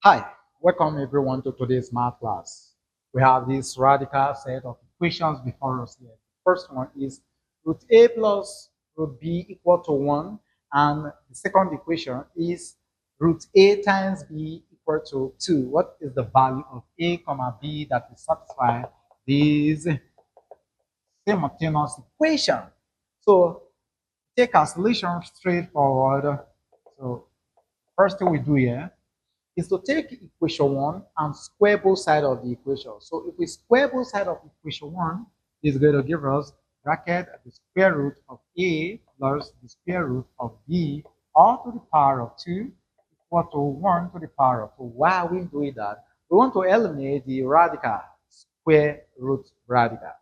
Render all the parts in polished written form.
Hi, welcome everyone to today's math class. We have this radical set of equations before us here. First one is root a plus root b equal to 1, and the second equation is root a times b equal to 2. What is the value of a comma b that will satisfy these simultaneous equation? So take cancellation straightforward. So first thing we do here is to take equation 1 and square both sides of the equation. So if we square both sides of equation 1, it's going to give us bracket the square root of a plus the square root of b all to the power of 2 equal to 1 to the power of 2. Why are we doing that? We want to eliminate the radical, square root radical.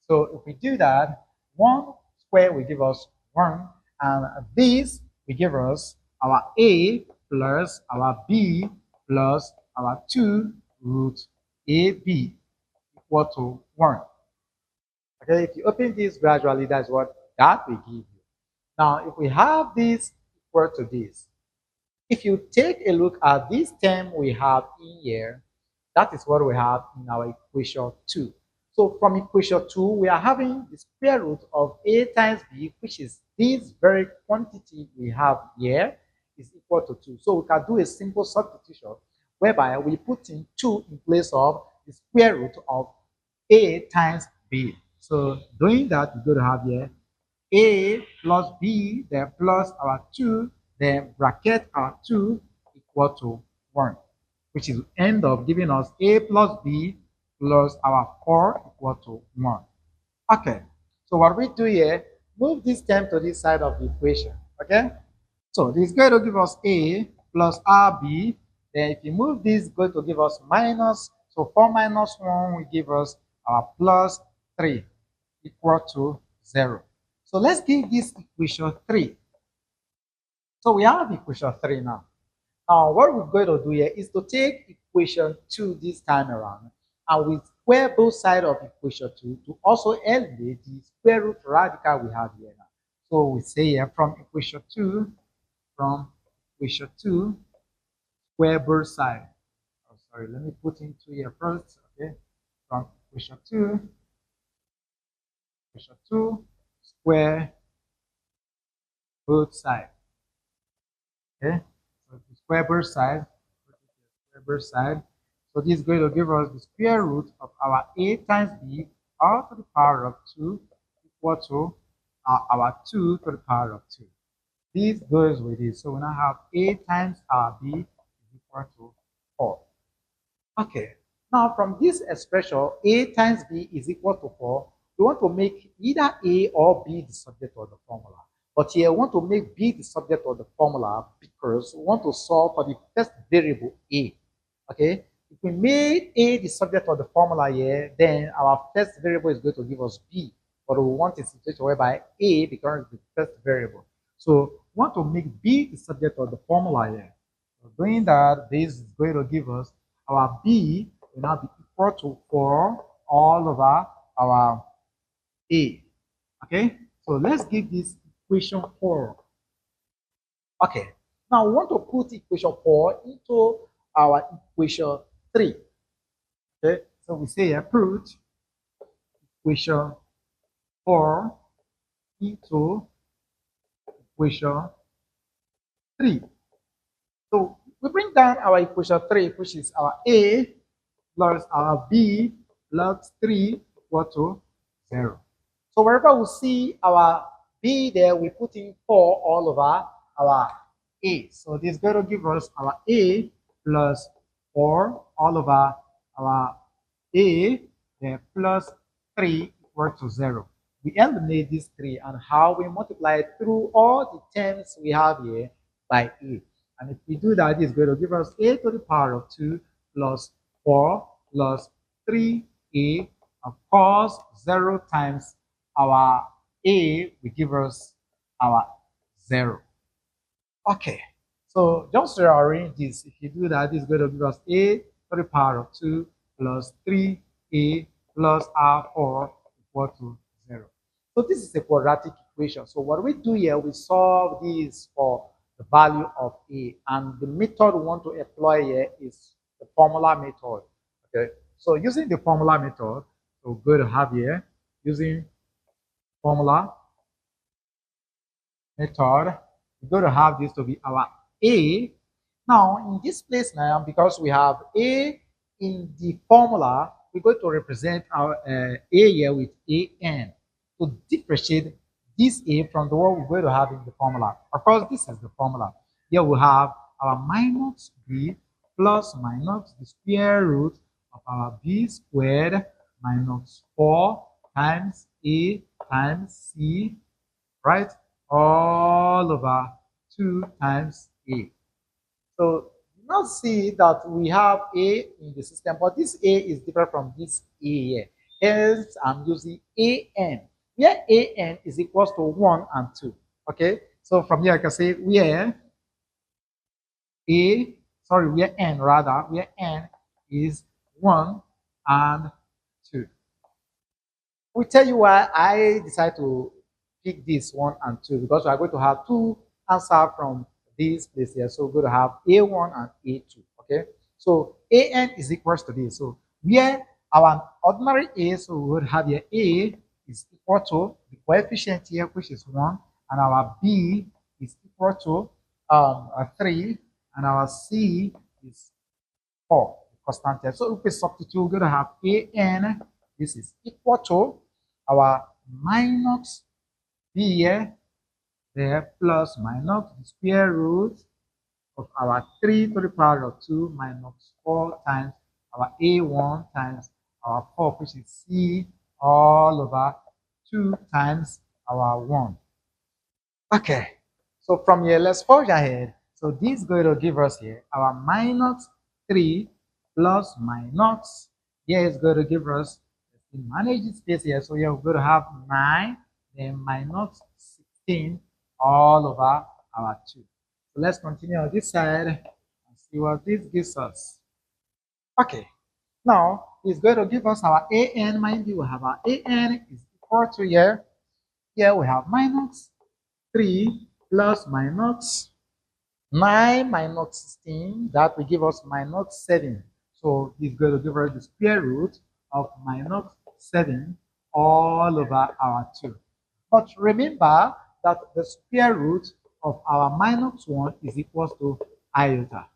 So if we do that, 1 square will give us 1, and this will give us our a plus our b plus our 2 root AB equal to 1. Okay, if you open this gradually, that's what that will give you. Now, if we have this equal to this, if you take a look at this term we have in here, that is what we have in our equation 2. So from equation 2, we are having the square root of a times b, which is this very quantity we have here, is equal to 2. So we can do a simple substitution whereby we put in 2 in place of the square root of a times b. So doing that, we're going to have here a plus b, then plus our 2, then bracket our 2 equal to 1, which is end up giving us a plus b plus our 4 equal to 1. Okay, so what we do here, move this term to this side of the equation. Okay, so this is going to give us a plus rb. Then if you move this, it's going to give us minus. So 4 minus 1 will give us our plus 3 equal to 0. So let's give this equation 3. So we have equation 3 now. Now what we're going to do here is to take equation 2 this time around, and we square both sides of equation 2 to also eliminate the square root radical we have here now. So we say here from equation 2, square both sides. Oh, sorry, let me put in 2 here first. Okay, from equation 2, square both sides. Okay, so the square both sides, So this is going to give us the square root of our a times b all to the power of 2 equal to our 2 to the power of 2. This goes with this. So we now have a times our b is equal to 4. Okay. Now from this expression, a times b is equal to 4, we want to make either a or b the subject of the formula. But here we want to make b the subject of the formula because we want to solve for the first variable a. Okay. If we made a the subject of the formula here, then our first variable is going to give us b. But we want a situation whereby a becomes the first variable. So we want to make b the subject of the formula here. So doing that, this is going to give us our b will now be equal to 4 all over our a. Okay, so let's give this equation 4. Okay, now we want to put equation 4 into our equation 3. Okay, so we say here put equation 4 into equation 3. So we bring down our equation 3, which is our a plus our b plus 3 equal to 0. So wherever we see our b there, we put in 4 all over our a. So this is going to give us our a plus 4 all over our a, then plus 3 equal to 0. We eliminate this 3, and how we multiply it through all the terms we have here by a. And if we do that, it's going to give us a to the power of 2 plus 4 plus 3a. Of course, 0 times our a will give us our 0. Okay, so just rearrange this. If you do that, it's going to give us a to the power of 2 plus 3a plus r4 equal to 0. So this is a quadratic equation. So what we do here, we solve this for the value of a. And the method we want to employ here is the formula method. Okay, so using the formula method, so we're going to have here using formula method, we're going to have this to be our A. Now, in this place now, because we have A in the formula, we're going to represent our A here with AN to differentiate this A from the one we're going to have in the formula. Of course, this is the formula. Here we have our minus B plus minus the square root of our B squared minus 4 times A times C, right? All over 2 times A. So you now see that we have A in the system, but this A is different from this A here. Hence, I'm using AN. Where AN is equals to 1 and 2. Okay, so from here I can say where where N rather, where N is 1 and 2. We tell you why I decided to pick this 1 and 2, because we are going to have two answers from this place here. So we're going to have A1 and A2. Okay. So AN is equals to this. So where our ordinary A, so we would have here A is equal to the coefficient here, which is 1, and our B is equal to 3, and our C is 4, constant here. So if we substitute, we're going to have AN, this is equal to our minus B here, there, plus minus the square root of our 3 to the power of 2 minus 4 times our A1 times our 4, which is C, all over 2 times our 1. Okay, so from here, let's forge ahead. So this is going to give us here our minus 3 plus minus. Here is going to give us, let's manage this space here. So here we're going to have 9, then minus 16 all over our 2. So let's continue on this side and see what this gives us. Okay, now it's going to give us our AN. Mind you, we have our AN is equal to here. Here we have minus 3 plus minus 9 minus 16, that will give us minus 7. So it's going to give us the square root of minus 7 all over our 2. But remember that the square root of our minus 1 is equal to iota.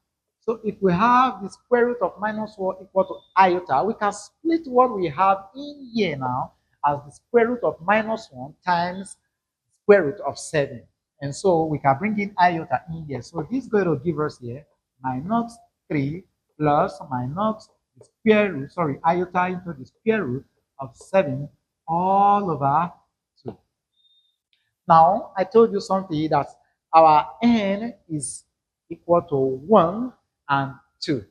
So if we have the square root of minus 1 equal to iota, we can split what we have in here now as the square root of minus 1 times square root of 7. And so we can bring in iota in here. So this is going to give us here minus 3 plus minus the square root, iota into the square root of 7 all over 2. Now, I told you something that our n is equal to 1 and 2.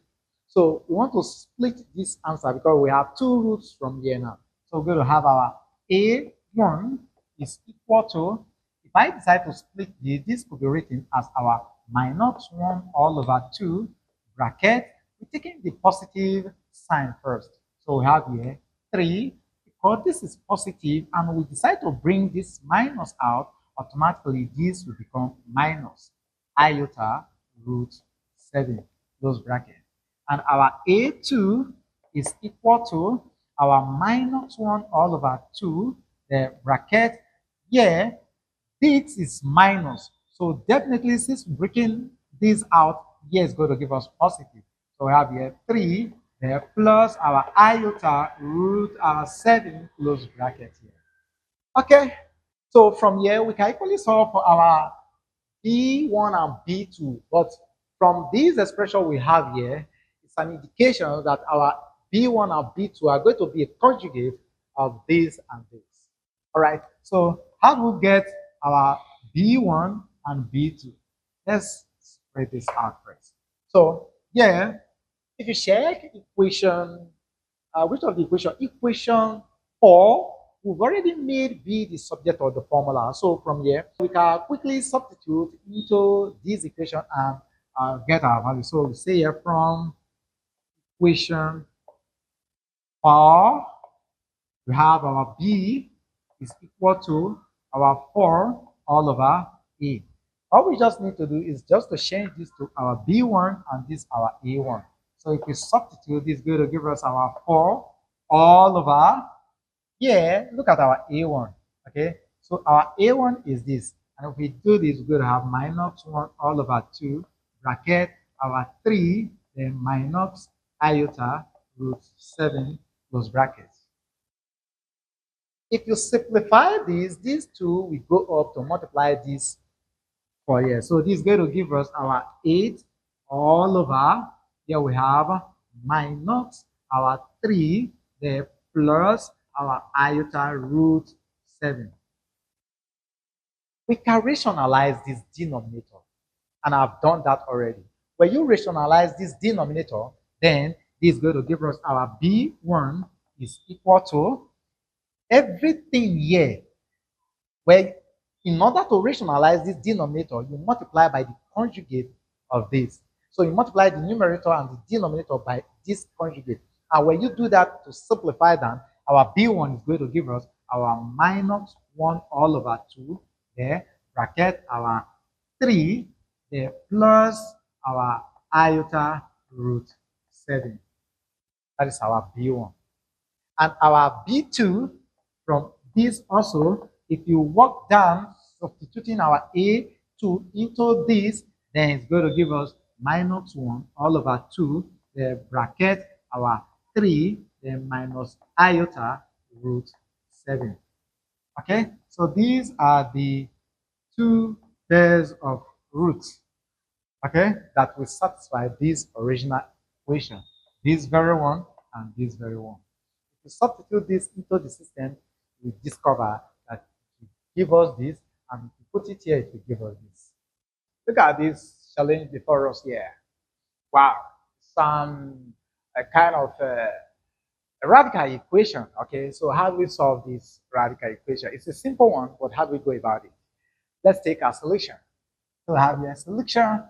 So we want to split this answer because we have two roots from here now. So we're going to have our A1 is equal to, if I decide to split this could be written as our minus 1 all over 2 bracket. We're taking the positive sign first. So we have here 3. Because this is positive and we decide to bring this minus out, automatically this will become minus iota root 7, close bracket. And our A2 is equal to our minus 1 all over 2, the bracket here. This is minus. So definitely, since breaking this out, here is going to give us positive. So we have here 3 there plus our iota root 7, close bracket here. Okay. So from here, we can equally solve for our B1 and B2. But from this expression we have here, it's an indication that our B1 and B2 are going to be a conjugate of this and this. All right. So how do we get our B1 and B2? Let's spread this out first. So yeah, if you check equation, which of the equation? Equation 4, we've already made B the subject of the formula. So from here, we can quickly substitute into this equation and get our value. So we say here from equation 4, we have our B is equal to our 4 all over A. All we just need to do is just to change this to our B1 and this our A1. So if we substitute, this is going to give us our 4 all over, yeah, look at our A1, okay? So our A1 is this. And if we do this, we're going to have minus 1 all over 2, bracket our 3, then minus iota root 7 close brackets. If you simplify this, these two will go up to multiply this 4 here. So this is going to give us our 8 all over. Here we have minus our 3, then plus our iota root 7. We can rationalize this denominator, and I've done that already. When you rationalize this denominator, then this is going to give us our B1 is equal to everything here. Where in order to rationalize this denominator, you multiply by the conjugate of this. So you multiply the numerator and the denominator by this conjugate. And when you do that to simplify that, our B1 is going to give us our minus 1 all over 2, there, bracket our 3, there, plus our iota root 7. That is our B1. And our B2 from this also, if you work down, substituting our A2 into this, then it's going to give us minus 1 all over 2, the bracket our 3, then minus iota root 7. Okay, so these are the two pairs of roots, okay, that will satisfy this original equation, this very one and this very one. If you substitute this into the system, we discover that it will give us this, and if you put it here, it will give us this. Look at this challenge before us here. Wow, some kind of a radical equation. Okay, so how do we solve this radical equation? It's a simple one, but how do we go about it? Let's take our solution. So have your solution.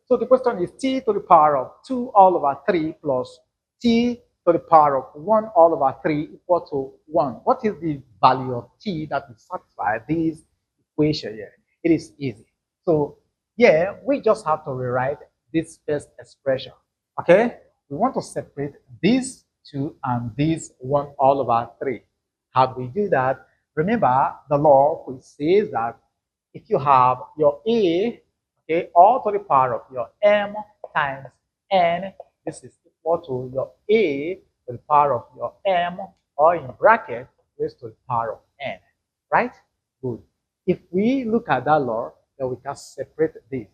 So the question is t to the power of 2 all over 3 plus t to the power of 1 all over 3 equal to 1. What is the value of t that will satisfy this equation here? It is easy. So yeah, we just have to rewrite this first expression. Okay? We want to separate these 2 and this 1 all over 3. How do we do that? Remember the law which says that if you have your A, okay, all to the power of your m times n, this is equal to your A to the power of your m, or in bracket, raised to the power of n, right? Good. If we look at that law, then we can separate this.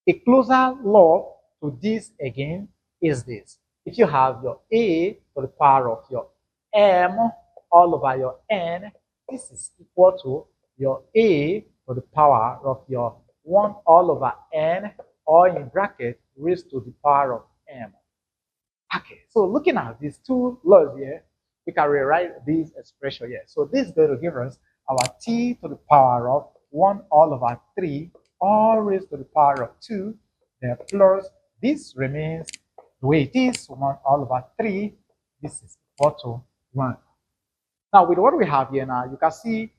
A closer law to this again is this. If you have your A to the power of your m all over your n, this is equal to your A to the power of your 1 all over n, or in bracket, raised to the power of m. Okay, so looking at these two laws here, we can rewrite this expression here. So this is going to give us our t to the power of 1 all over 3, all raised to the power of 2, then plus this remains the way it is, 1 all over 3, this is equal to 1. Now, with what we have here now, you can see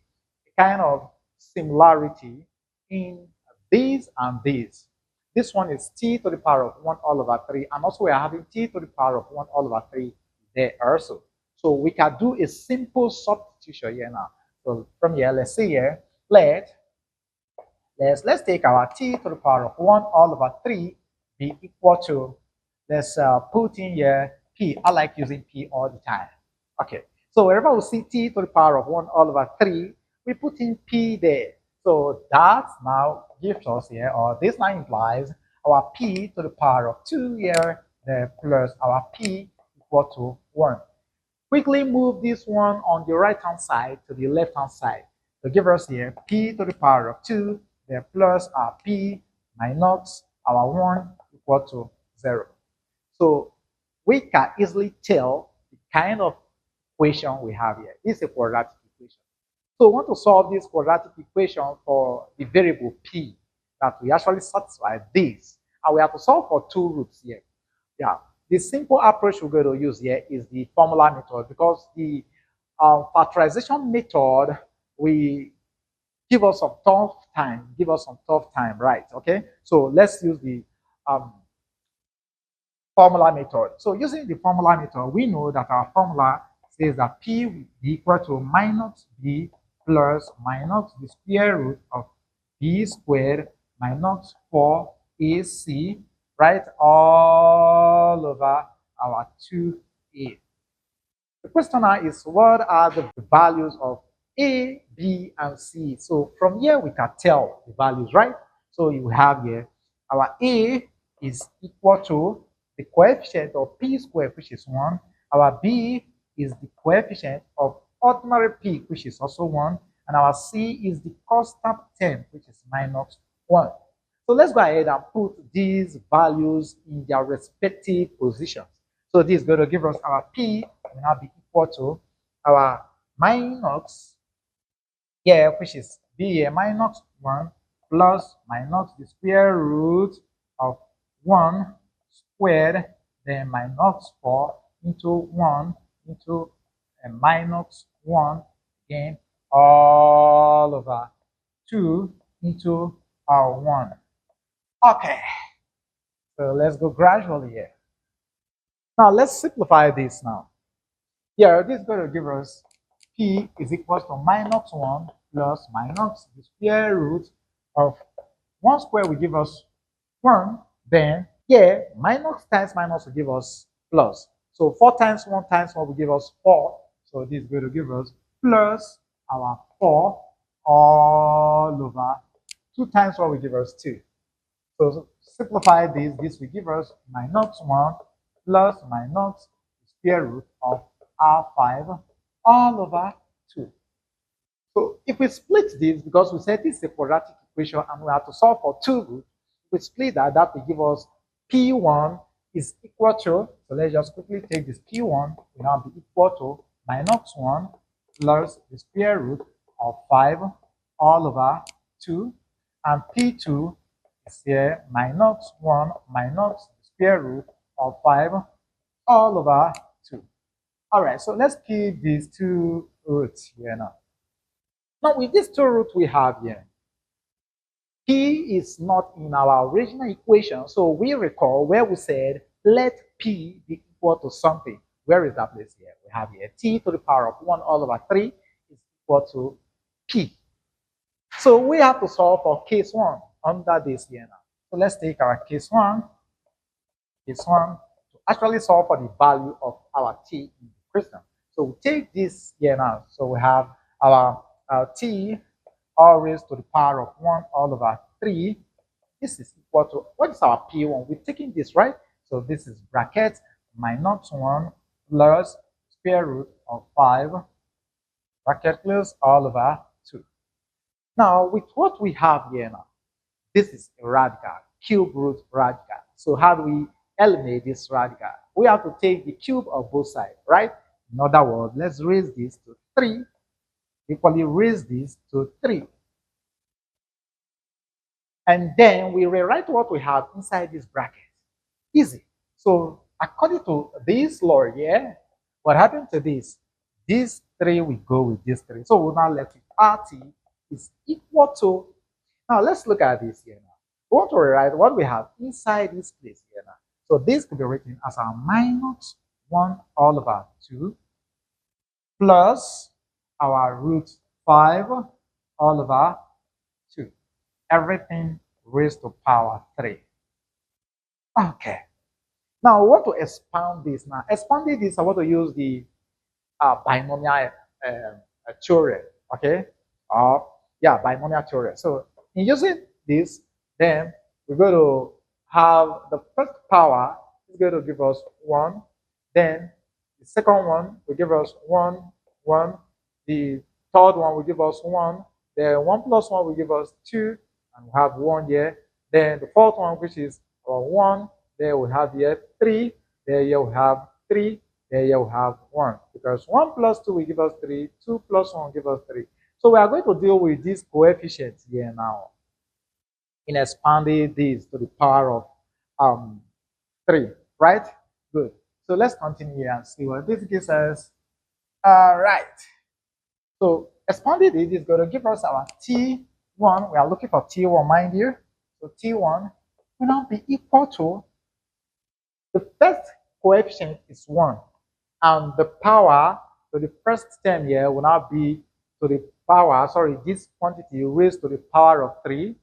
a kind of similarity in this and this. This one is t to the power of 1 all over 3, and also we are having t to the power of 1 all over 3 there also. So we can do a simple substitution here now. So from here, let's see here, let's take our t to the power of 1 all over 3 be equal to, let's put in here p. I like using p all the time. Okay, so wherever we see t to the power of 1 all over 3, we put in p there. So that now gives us here, or this now implies our p to the power of 2 here, there, plus our p equal to 1. Quickly move this one on the right hand side to the left hand side. So give us here p to the power of 2, there, plus our p minus our 1 equal to 0. So we can easily tell the kind of equation we have here. This is a quadratic equation. So we want to solve this quadratic equation for the variable p that we actually satisfy this. And we have to solve for two roots here. Yeah, the simple approach we're going to use here is the formula method, because the factorization method will give us some tough time, right? Okay, so let's use the um, formula method. So using the formula method, we know that our formula says that P will be equal to minus B plus minus the square root of B squared minus 4AC, right, all over our 2A. The question now is, what are the values of A, B, and C? So from here, we can tell the values, right? So you have here, our A is equal to the coefficient of P squared, which is 1. Our B is the coefficient of ordinary P, which is also 1. And our C is the constant term, which is minus 1. So let's go ahead and put these values in their respective positions. So this is going to give us our P will now be equal to our minus here, which is B here, minus 1 plus minus the square root of 1 squared, then minus 4 into 1 into a minus 1 again, all over 2 into our 1. Okay, so let's go gradually here. Now let's simplify this now. Here, this is going to give us P is equal to minus 1 plus minus the square root of 1 square will give us 1. Then here, minus times minus will give us plus. So 4 times 1 will give us 4. So this is going to give us plus our 4 all over 2 times 1 will give us 2. So simplify this. This will give us minus 1 plus minus the square root of R5 all over 2. So if we split this, because we said this is a quadratic equation and we have to solve for 2 roots, if we split that, that will give us P1 is equal to, so let's just quickly take this P1 will now be equal to minus 1 plus the square root of 5 all over 2, and P2 is here minus 1 minus the square root of 5 all over 2. All right, so let's keep these 2 roots here now. Now, with these 2 roots we have here, P is not in our original equation. So we recall where we said, let P be equal to something. Where is that place here? We have here T to the power of 1 all over 3 is equal to P. So we have to solve for case 1 under this here now. So let's take our case 1 to actually solve for the value of our T in the question. So we take this here now. So we have our T all raised to the power of 1 all over 3. This is equal to, what is our P1? We're taking this, right? So this is bracket minus 1 plus square root of 5, bracket close, all over 2. Now, with what we have here now, this is a radical, cube root radical. So how do we eliminate this radical? We have to take the cube of both sides, right? In other words, let's raise this to 3, equally raise this to 3. And then we rewrite what we have inside this bracket. Easy. So according to this law here, what happened to this? This 3 will go with this 3. So we'll now let it RT is equal to, now let's look at this here now. We want to rewrite what we have inside this place here now. So this could be written as our minus 1 all over 2 plus our root 5 all over 2. Everything raised to power 3. Okay. Now, I want to expand this. Now, expanding this, I want to use the binomial theorem. Okay. Yeah, binomial theorem. So, in using this, then we're going to have the first power is going to give us 1. Then the second one will give us 1, 1. The third one will give us 1. Then 1 plus 1 will give us 2. And we have 1 here. Then the fourth one, which is 1. There we have here 3. There you have 3. There you have 1. Because 1 plus 2 will give us 3. 2 plus 1 will give us 3. So we are going to deal with these coefficients here now in expanding this to the power of 3, right? Good. So let's continue here and see what this gives us. All right. So expanding this is going to give us our T1. We are looking for T1, mind you. So T1 will now be equal to the first coefficient is 1, and the power to the first term here will now be to the power, sorry, this quantity raised to the power of 3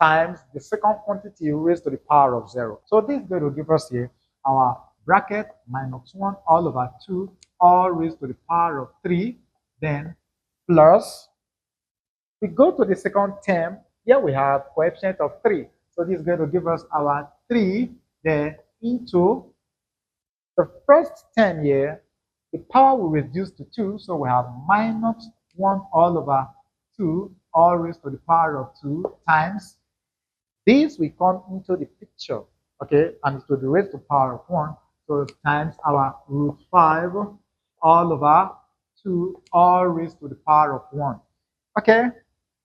times the second quantity raised to the power of 0. So this is going to give us here our bracket minus 1 all over 2 all raised to the power of 3, then plus, we go to the second term, here we have coefficient of 3. So this is going to give us our 3, then into the first term here, the power will reduce to 2, so we have minus 1 all over 2 all raised to the power of 2 times this will come into the picture, okay, and it will be raised to the power of 1, so times our root 5 all over 2 all raised to the power of 1. Okay,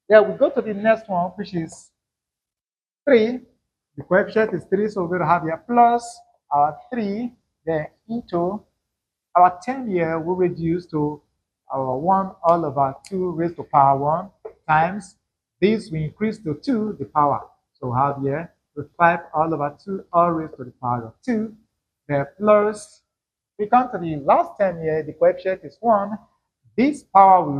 then we go to the next one, which is 3. The coefficient is 3, so we're going to have here plus our 3, then into our term here will reduce to our 1 all over 2 raised to power 1 times this will increase to 2 the power. So we have here root 5 all over 2 all raised to the power of 2. Then plus, we come to the last term here, the coefficient is 1. This power will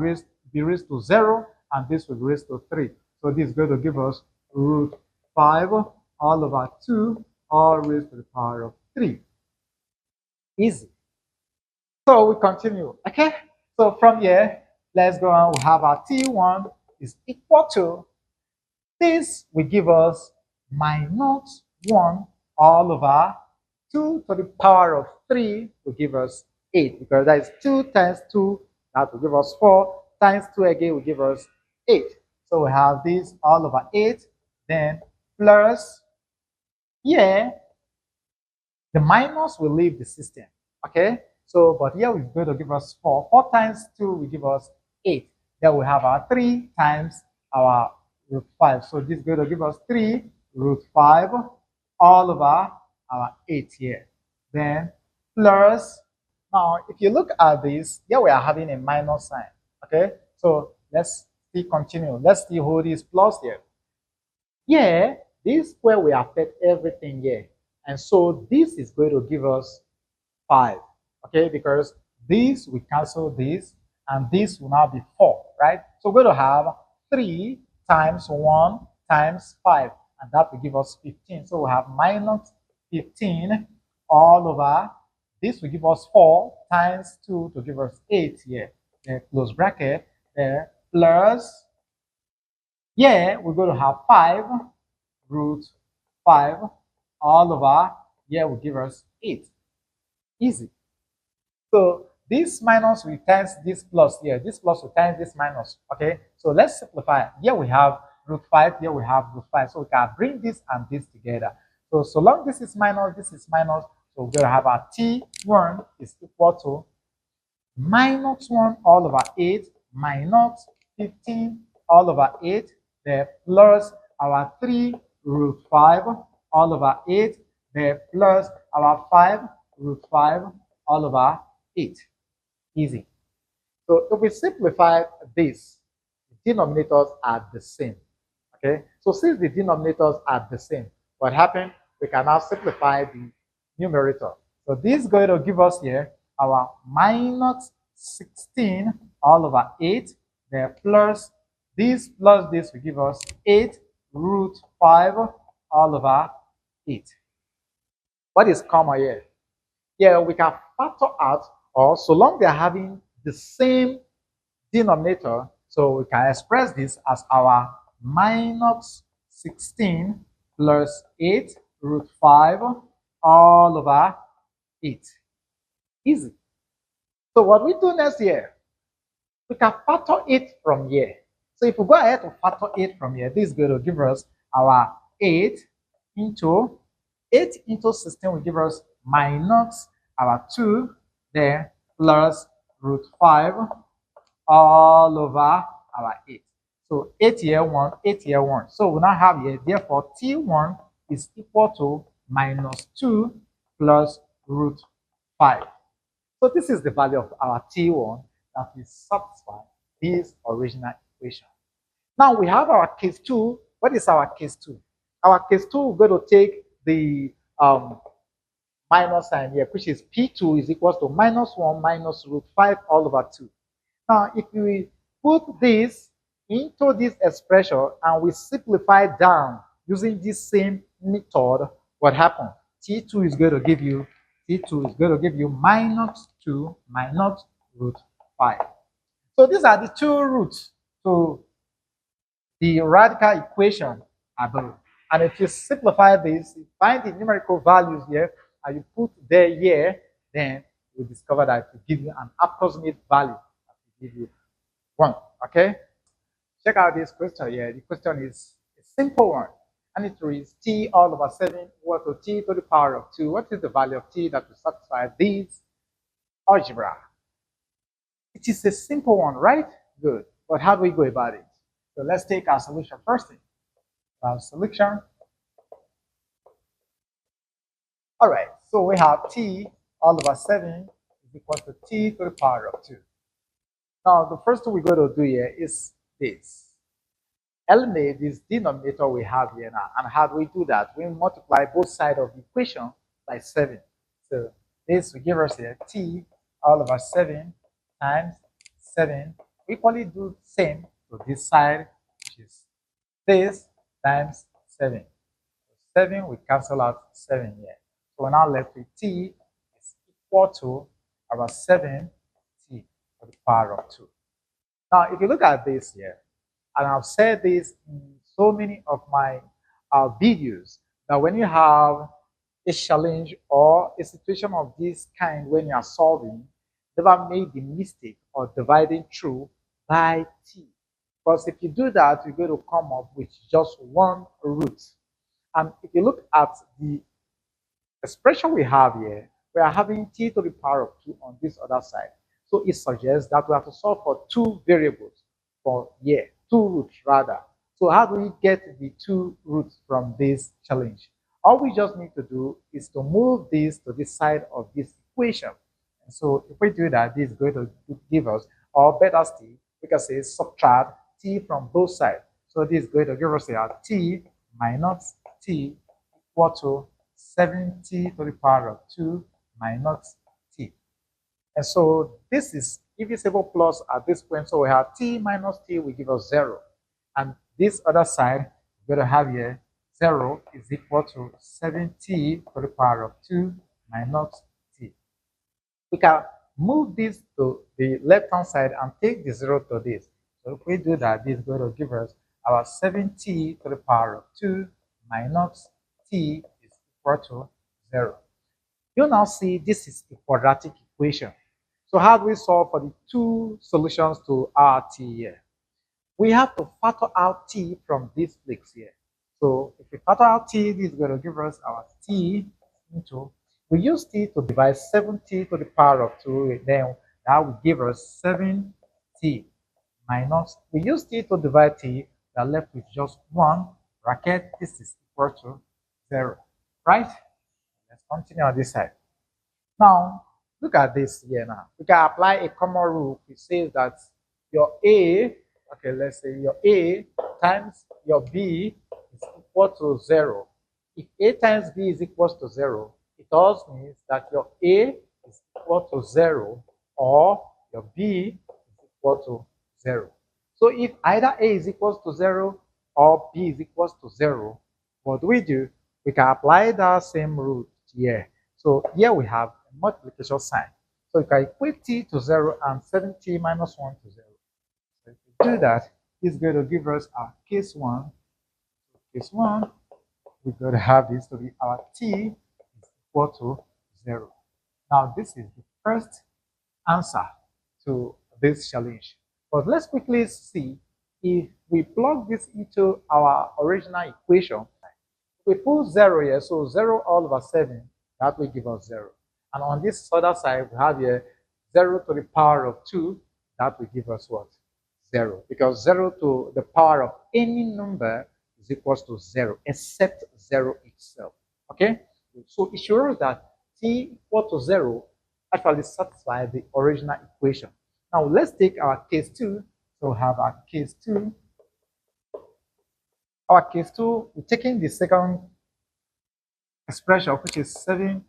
be raised to 0, and this will be raised to 3. So this is going to give us root 5 all over 2 all raised to the power of 3. Easy. So we continue, okay? So from here, let's go on. We have our T1 is equal to, this will give us minus 1 all over 2 to the power of 3 will give us 8, because that is 2 times 2, that will give us 4, times 2 again will give us 8. So we have this all over 8, then plus, here, the minus will leave the system, okay? So, but here we're going to give us 4. 4 times 2 will give us 8. Then we have our 3 times our root 5. So this is going to give us 3 root 5 all over our 8 here. Then plus, now if you look at this, here we are having a minus sign, okay? So let's still continue. Let's still hold this plus here. Here, this square will affect everything here. And so this is going to give us 5, okay? Because this will cancel this, and this will now be 4, right? So we're going to have 3 times 1 times 5, and that will give us 15. So we have minus 15 all over, this will give us 4 times 2 to give us 8 here. Then close bracket, there, plus, yeah, we're going to have 5 root 5 all over, here will give us 8. Easy. So this minus will times this plus here. This plus will times this minus. Okay. So let's simplify. Here we have root 5. Here we have root 5. So we can bring this and this together. So long this is minus, this is minus. So we're going to have our T1 is equal to minus 1 all over 8 minus 15 all over 8. Then plus our 3 root 5 all over 8. Then plus our 5 root 5 all over 8. Easy. So if we simplify this, the denominators are the same. Okay. So since the denominators are the same, what happened? We can now simplify the numerator. So this is going to give us here our minus 16 all over 8. Then plus this will give us 8 root 5 all over 8. What is common here? Yeah, we can factor out, or so long they are having the same denominator, so we can express this as our minus 16 plus 8 root 5 all over 8. Easy. So what we do next here, we can factor 8 from here. So if we go ahead to factor 8 from here, this is going to give us our 8 into 16 will give us minus our 2, then plus root 5 all over our 8. So 8 here 1, 8 here 1. So we now have here, therefore T1 is equal to minus 2 plus root 5. So this is the value of our T1 that will satisfy this original equation. Now we have our case 2. What is our case 2? Our case 2, we're going to take the minus sign here, which is P2 is equal to minus 1 minus root 5 all over 2. Now, if we put this into this expression and we simplify down using this same method, what happens? T2 is going to give you minus 2 minus root 5. So these are the two roots to the radical equation above. And if you simplify this, you find the numerical values here, and you put there here, then you discover that it will give you an approximate value. It will give you 1. Okay? Check out this question here. The question is a simple one. And it reads t all over 7 equal to t to the power of 2. What is the value of t that will satisfy this algebra? It is a simple one, right? Good. But how do we go about it? So let's take our solution first. Our solution. All right. So we have t all over 7 is equal to t to the power of 2. Now, the first thing we're going to do here is this. Eliminate this denominator we have here now. And how do we do that? We multiply both sides of the equation by 7. So this will give us here t all over 7 times 7. We equally do the same to this side, which is this times 7. So 7, we cancel out 7 here. So we're now left with t is equal to our 7t to the power of 2. Now, if you look at this here, and I've said this in so many of my videos, that when you have a challenge or a situation of this kind when you are solving, never make the mistake of dividing through by t. Because if you do that, you're going to come up with just one root. And if you look at the expression we have here, we are having t to the power of 2 on this other side. So it suggests that we have to solve for two variables for here, two roots rather. So how do we get the two roots from this challenge? All we just need to do is to move this to the side of this equation. And so if we do that, this is going to give us, or better still, we can say subtract t from both sides. So this is going to give us here t minus t equal to 7t to the power of 2 minus t. And so this is divisible plus at this point. So we have t minus t will give us 0. And this other side, we're going to have here 0 is equal to 7t to the power of 2 minus t. We can move this to the left-hand side and take the 0 to this. So if we do that, this is going to give us our 7t to the power of 2 minus t is equal to 0. You now see this is a quadratic equation. So how do we solve for the two solutions to our t here? We have to factor out t from this place here. So if we factor out t, this is going to give us our t into, we use t to divide 7t to the power of 2, then that will give us 7t minus, we use t to divide t, we are left with just 1 bracket, this is equal to 0, right? Let's continue on this side. Now, look at this here now. We can apply a common rule which says that your A, okay, let's say your A times your B is equal to 0. If A times B is equal to 0, it also means that your A is equal to 0 or your B is equal to 0. So if either A is equal to 0 or B is equal to 0, what do? We can apply that same rule here. So here we have a multiplication sign. So you can equate t to 0 and 7t minus 1 to 0. So if we do that, it's going to give us our case 1. Case 1, we're going to have this to be our t is equal to 0. Now this is the first answer to this challenge. But let's quickly see if we plug this into our original equation. We put 0 here, so 0 all over 7, that will give us 0. And on this other side, we have here 0 to the power of 2, that will give us what? 0. Because 0 to the power of any number is equal to 0, except 0 itself. Okay? So it shows that t equal to 0 actually satisfies the original equation. Now let's take our case 2. So we have our case 2. Our case 2, we're taking the second expression, which is 7t,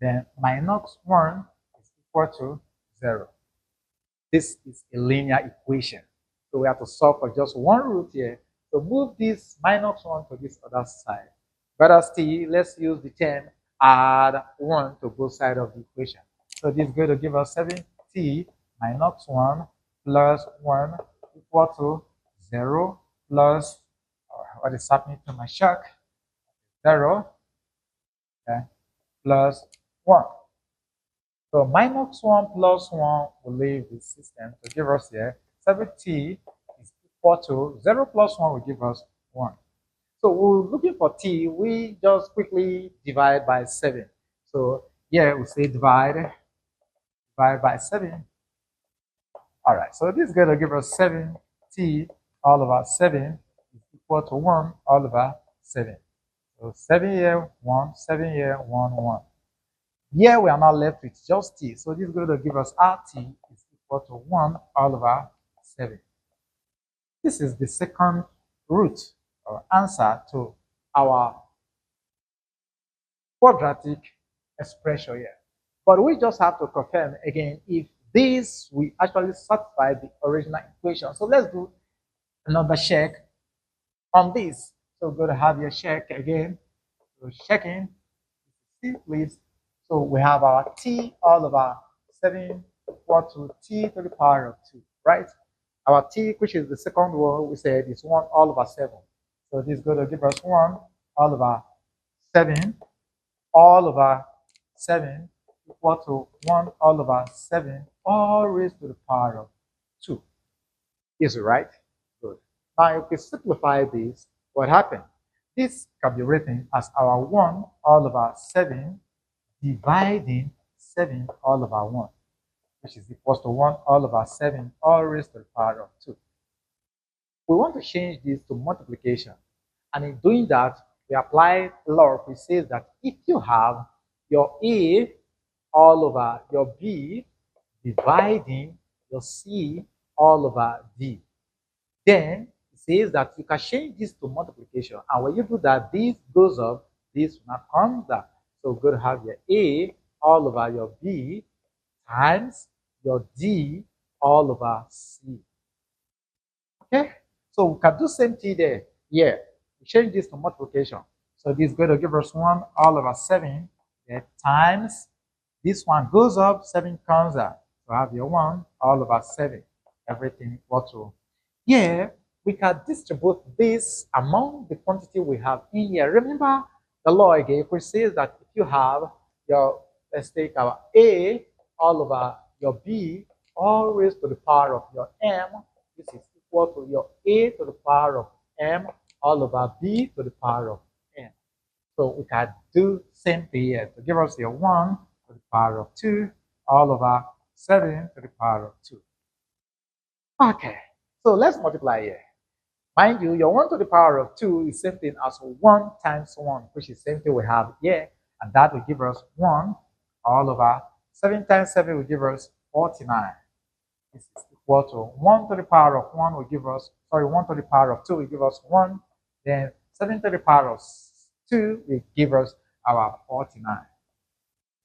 then minus 1 is equal to 0. This is a linear equation. So we have to solve for just one root here. So move this minus 1 to this other side. Better still, let's use the term add 1 to both sides of the equation. So this is going to give us 7t minus 1 plus 1 equal to 0 plus, what is happening to my shark? 0, okay, plus 1. So minus 1 plus 1 will leave the system to give us here 7t is equal to 0 plus 1 will give us 1. So we're looking for t, we just quickly divide by 7. So here we say divide by 7. All right, so this is going to give us 7t all over 7 is equal to 1 all over 7. So 7 here, 1, 7 here, 1, 1. Here we are now left with just t. So this is going to give us rt is equal to 1 all over 7. This is the second root or answer to our quadratic expression here. But we just have to confirm again if this will actually satisfy the original equation. So let's do another check on this. So we're going to have your check again. So checking, see please. So we have our t all over 7 equal to t to the power of 2, right? Our t, which is the second one, we said is 1 all over 7. So this is going to give us 1 all over 7 all over 7 equal to 1 all over 7 all raised to the power of 2. Is it right? Good. Now, if we simplify this, what happened? This can be written as our 1 all over 7 dividing 7 all over 1, which is equal to 1 all over 7 all raised to the power of 2. We want to change this to multiplication. And in doing that, we apply law which says that if you have your A all over your B dividing your C all over D, then it says that you can change this to multiplication. And when you do that, this goes up, this now comes down. So we're going to have your A all over your B times your D all over C. Okay? So we can do same thing there. Yeah. We change this to multiplication. So this is going to give us 1 all over 7 times this one goes up, 7 comes out. So I have your 1 all over 7. Everything equal to. Here, we can distribute this among the quantity we have in here. Remember the law again, which says that if you have your, let's take our A all over your B, always to the power of your M, this is equal to your A to the power of M all over B to the power of N. So we can do same thing here to give us your 1 to the power of 2 all over 7 to the power of 2. Okay, so let's multiply here. Mind you, your 1 to the power of 2 is same thing as 1 times 1, which is same thing we have here, and that will give us 1 all over 7 times 7 will give us 49. This is equal to 1 to the power of 1 will give us, 1 to the power of 2 will give us 1, then 7 to the power of 2 will give us our 49.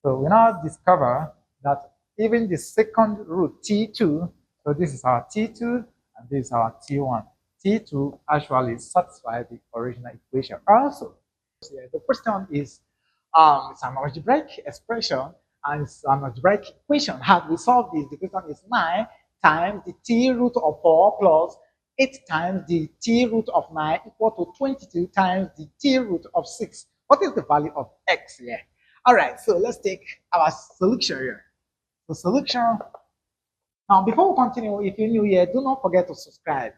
So we now discover that even the second root, T2, so this is our T2 and this is our T1. T2 actually satisfies the original equation. Also, the question is, it's an algebraic expression and it's an algebraic equation. How do we solve this? The question is 9 times the T root of 4 plus 8 times the T root of 9 equal to 22 times the T root of 6. What is the value of X here? All right, so let's take our solution here. The solution. Now, before we continue, if you're new here, do not forget to subscribe.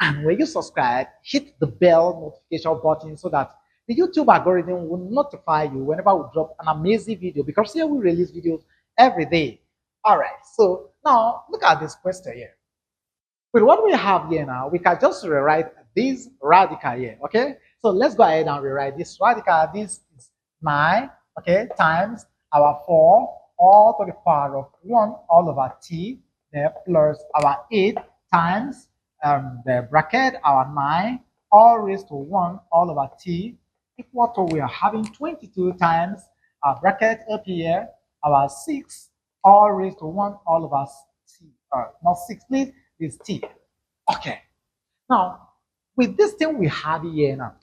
And when you subscribe, hit the bell notification button so that the YouTube algorithm will notify you whenever we drop an amazing video, because here we release videos every day. All right, so now look at this question here. With what we have here now, we can just rewrite this radical here, okay? So let's go ahead and rewrite this radical. This is 9, okay, times our 4 all to the power of 1 all over t, then plus our 8 times the bracket our 9 all raised to 1 all over t equal to we are having 22 times our bracket up here our 6 all raised to 1 all over t not 6 please is t. Okay, now with this thing we have here now,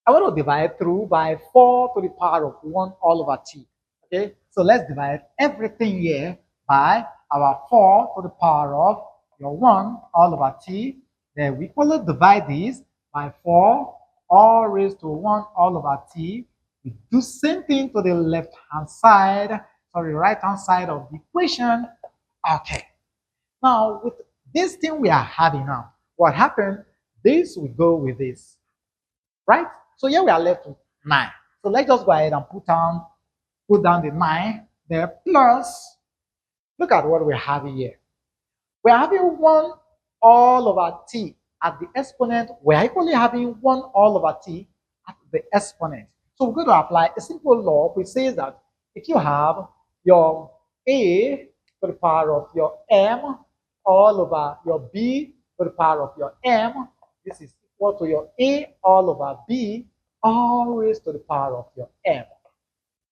I want to divide through by 4 to the power of 1 all over t. Okay, so let's divide everything here by our 4 to the power of your 1 all over t. Then we equally divide this by 4 all raised to 1 all over t. We do same thing to the left hand side, sorry, right hand side of the equation. Okay, now with this thing we are having now, what happened? This will go with this, right? So here we are left with 9. So let's just go ahead and put down the 9 there plus, look at what we're having here. We're having 1 all over t at the exponent. We're equally having 1 all over t at the exponent. So we're going to apply a simple law which says that if you have your a to the power of your m all over your b to the power of your m, this is equal to your a all over b always to the power of your m.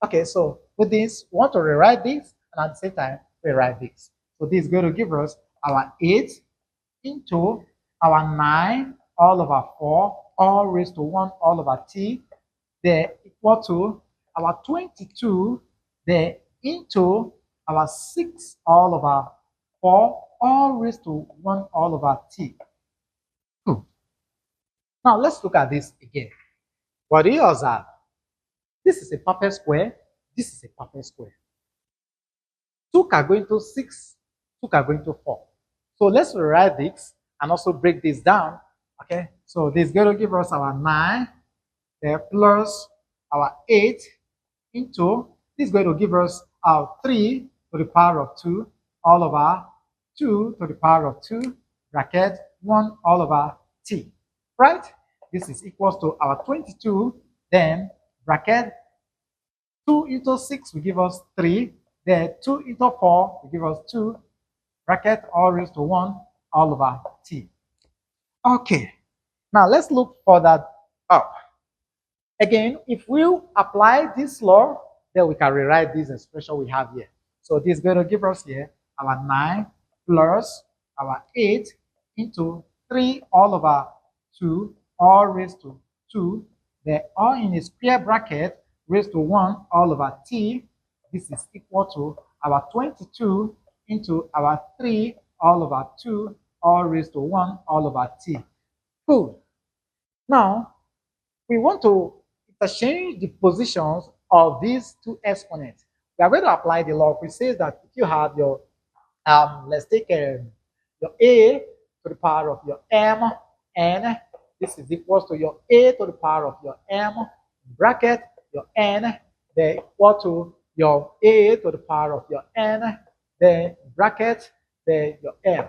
Okay, so with this, we want to rewrite this and at the same time rewrite this. So this is going to give us our 8 into our 9 all over 4 all raised to 1 all over t, there equal to our 22 there into our 6 all over 4 all raised to 1 all over t. Now let's look at this again. What do you observe? This is a perfect square. This is a perfect square. 2 can go into 6. 2 can go into 4. So let's rewrite this and also break this down. Okay. So this is going to give us our 9 there plus our 8 into, this is going to give us our 3 to the power of 2 all over 2 to the power of 2 bracket 1 all over t. Right? This is equals to our 22, then bracket 2 into 6 will give us 3, then 2 into 4 will give us 2, bracket all raised to 1 all over t. Okay, now let's look further up. Again, if we apply this law, then we can rewrite this expression we have here. So this is going to give us here our 9 plus our 8 into 3 all over 2 all raised to 2. They're all in a square bracket raised to 1 all over t. This is equal to our 22 into our 3 all over 2 all raised to 1 all over t. Good. Now, we want to interchange the positions of these two exponents. We are going to apply the law which says that if you have your, let's take your a to the power of your m, n, this is equal to your a to the power of your m, bracket your n, then equal to your a to the power of your n, then bracket, then your m.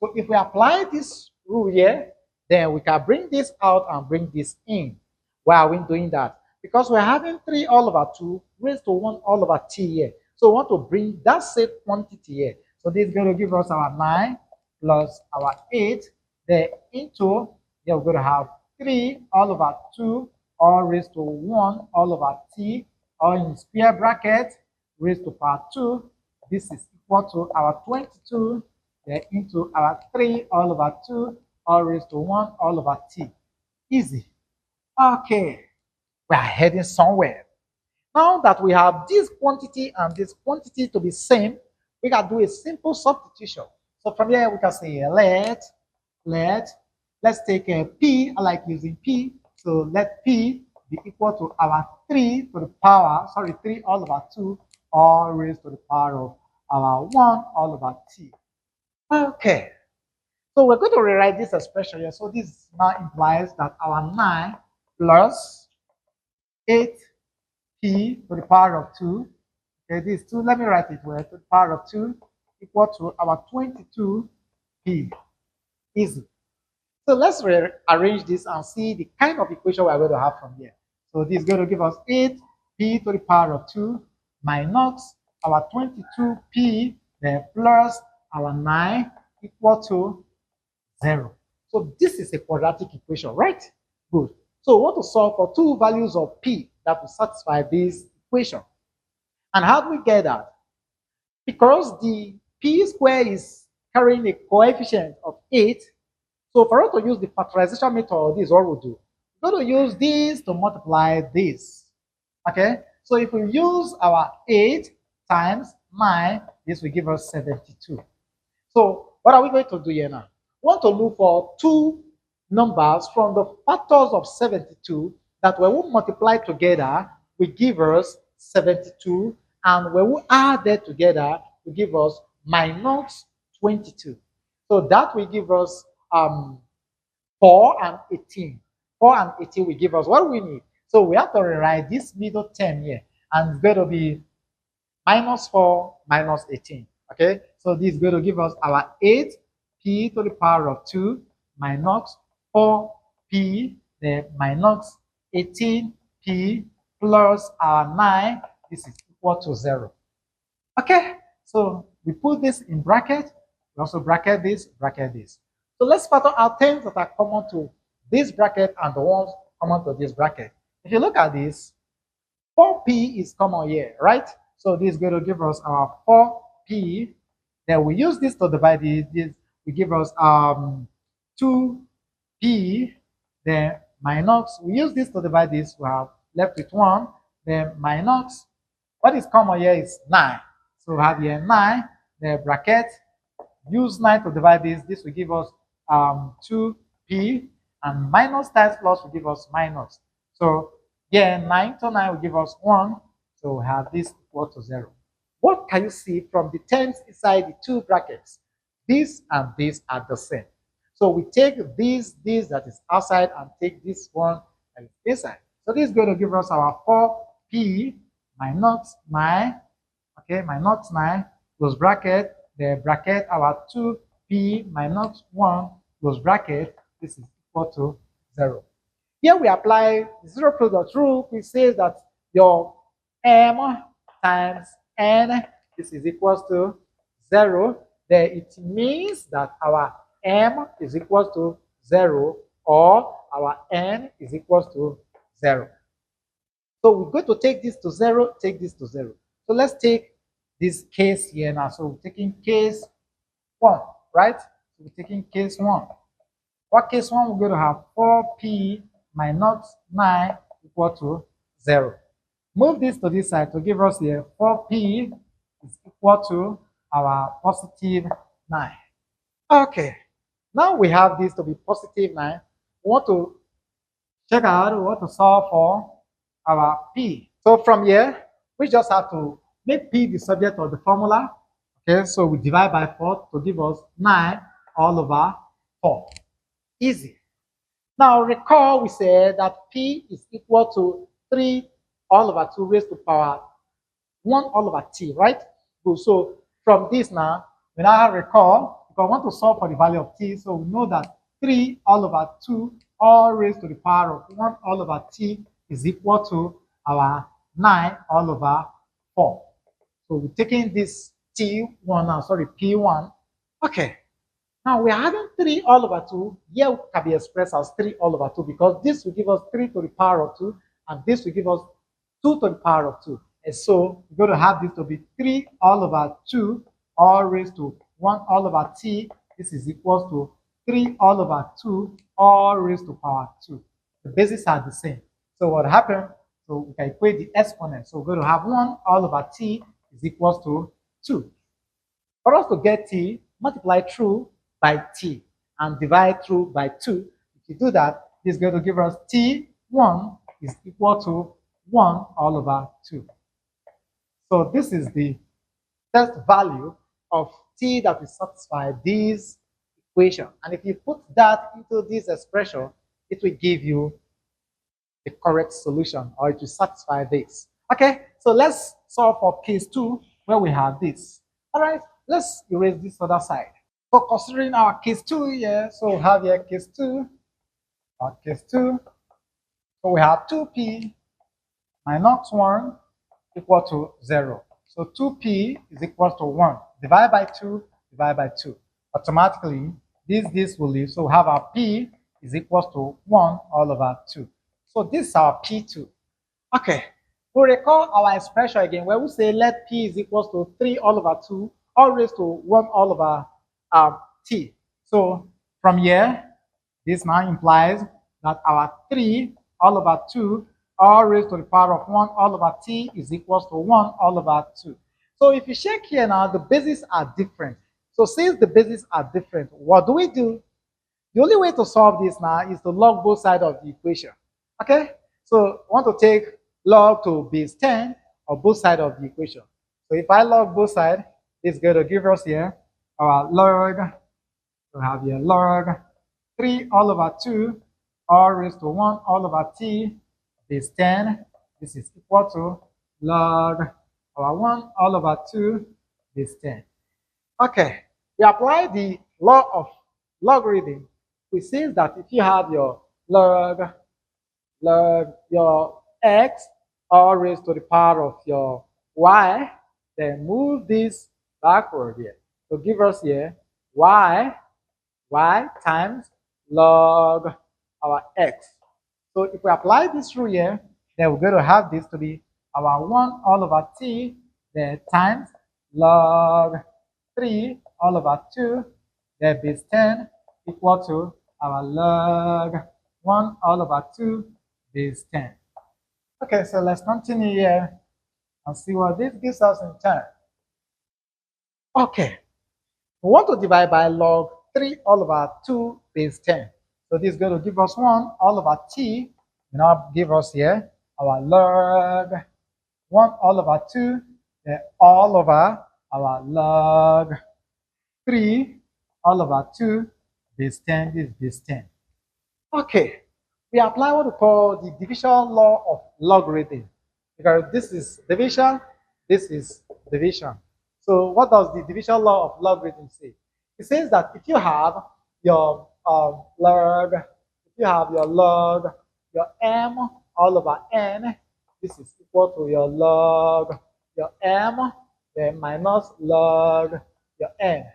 So if we apply this rule here, then we can bring this out and bring this in. Why are we doing that? Because we're having 3 all over 2 raised to 1 all over t here. So we want to bring that same quantity here. So this is going to give us our 9 plus our 8, then into, we're going to have 3 all over 2 all raised to 1 all over t, all in square bracket raised to power 2. This is equal to our 22, then into our 3 all over 2 all raised to 1 all over t. Easy. Okay, we are heading somewhere. Now that we have this quantity and this quantity to be same, we can do a simple substitution. So from here we can say let's take a p. I like using p. So let p be equal to our 3 to the power, 3 all over 2 all raised to the power of our 1 all over t. Okay, so we're going to rewrite this expression here. So this now implies that our 9 plus 8p to the power of 2, okay, this 2, let me write it well, to the power of 2 equal to our 22p. Easy. So let's rearrange this and see the kind of equation we're going to have from here. So this is going to give us 8p to the power of 2 minus our 22p, then plus our 9 equal to 0. So this is a quadratic equation, right? Good. So we want to solve for two values of p that will satisfy this equation. And how do we get that? Because the p square is carrying a coefficient of 8, so for us to use the factorization method, this is what we'll do. We're going to use this to multiply this. Okay? So if we use our 8 times 9, this will give us 72. So what are we going to do here now? We want to look for two numbers from the factors of 72 that when we multiply together will give us 72, and when we add that together will give us minus 22. So that will give us 4 and 18. 4 and 18 will give us what we need. So we have to rewrite this middle term here, and it's going to be minus 4 minus 18. Okay, so this is going to give us our 8p to the power of 2 minus 4p, then minus 18p plus our 9. This is equal to 0. Okay, so we put this in bracket. We also bracket this, bracket this. So let's factor out terms that are common to this bracket and the ones common to this bracket. If you look at this, 4p is common here, right? So this is going to give us our 4p. Then we use this to divide this will give us 2p. Then minus, we use this to divide this, we have left with 1. Then minus, what is common here is 9. So we have here 9, the bracket, use 9 to divide this will give us 2p, and minus times plus will give us minus. So here 9 to 9 will give us 1, so we have this equal to 0. What can you see from the terms inside the two brackets? This and this are the same. So we take this that is outside and take this one that is inside. So this is going to give us our 4p minus 9. Okay, minus 9 close bracket, the bracket our 2p minus 1 close bracket. This is equal to 0. Here we apply the zero product rule, which says that your m times n, this is equal to 0. Then it means that our m is equal to 0 or our n is equal to 0. So we're going to take this to 0, take this to 0. So let's take this case here now. So we're taking case 1, right? So we're taking case 1. For case 1, we're going to have 4p minus 9 equal to 0. Move this to this side to give us here 4p is equal to our positive 9. Okay, now we have this to be positive 9. We want to check out, we want to solve for our p. So from here, we just have to make p the subject of the formula. Okay, so we divide by 4 to give us 9 all over 4. Easy. Now recall we said that p is equal to 3 all over 2 raised to power 1 all over t, right? Good. So from this now, we now recall, because we want to solve for the value of t, so we know that 3 all over 2 all raised to the power of 1 all over t is equal to our 9 all over 4. So we're taking this t1 now, sorry, p1. Okay. Now we are having 3 all over 2. Here can be expressed as 3 all over 2 because this will give us 3 to the power of 2 and this will give us 2 to the power of 2. And so we're going to have this to be 3 all over 2 all raised to 1 all over t. This is equal to 3 all over 2 all raised to power 2. The bases are the same. So what happened? So we can equate the exponent. So we're going to have 1 all over t is equal to 2. For us to get t, multiply through by t and divide through by 2. If you do that, this is going to give us t1 is equal to 1 all over 2. So this is the test value of t that will satisfy this equation. And if you put that into this expression, it will give you the correct solution, or it will satisfy this. Okay, so let's solve for case 2 where we have this. All right, let's erase this other side. So considering our case 2 here, so we have here case 2, our case 2. So we have 2p minus 1 equal to 0. So 2p is equal to 1. Divide by 2, divide by 2. Automatically, This will leave. So we have our P is equals to 1 all over 2. So this is our P2. Okay, we'll recall our expression again where we say let P is equals to 3 all over 2 all raised to 1 all over T. So from here, this now implies that our 3 all over 2 all raised to the power of 1 all over T is equals to 1 all over 2. So if you check here now, the bases are different. So since the bases are different, what do? The only way to solve this now is to log both sides of the equation. Okay? So I want to take log to base 10 of both sides of the equation. So if I log both sides, it's going to give us here our log. We have here log 3 all over 2 all raised to 1 all over t base 10. This is equal to log our 1 all over 2 base 10. Okay, we apply the law of logarithm, which says that if you have your log your x all raised to the power of your y, then move this backward here. So give us here y times log our x. So if we apply this rule here, then we're going to have this to be our 1 all over t, then times log 3 all over 2, then base 10 equal to our log 1 all over 2 base 10. Okay, so let's continue here and see what this gives us in turn. Okay, we want to divide by log 3 all over 2 base 10. So this is going to give us 1 all over t. Now give us here our log 1 all over 2, then all over our log 3 all over 2 base 10. This is base 10. Okay, we apply what we call the division law of logarithm, because this is division, this is division. So what does the division law of logarithm say? It says that if you have your log, your m all over n, this is equal to your log, your m, then minus log, your n.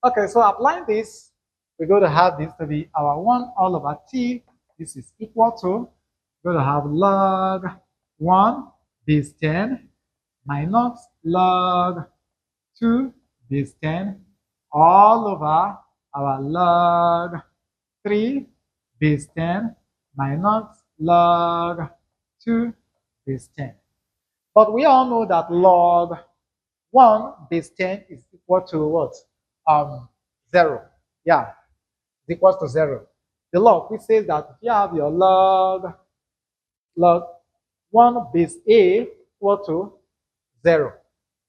Okay, so applying this, we're going to have this to be our 1 all over t. This is equal to, we're going to have log 1 base 10 minus log 2 base 10 all over our log 3 base 10 minus log 2 base 10. But we all know that log 1 base 10 is equal to what? 0. Yeah, it's equal to 0. The law which says that if you have your log 1 base a equal to 0.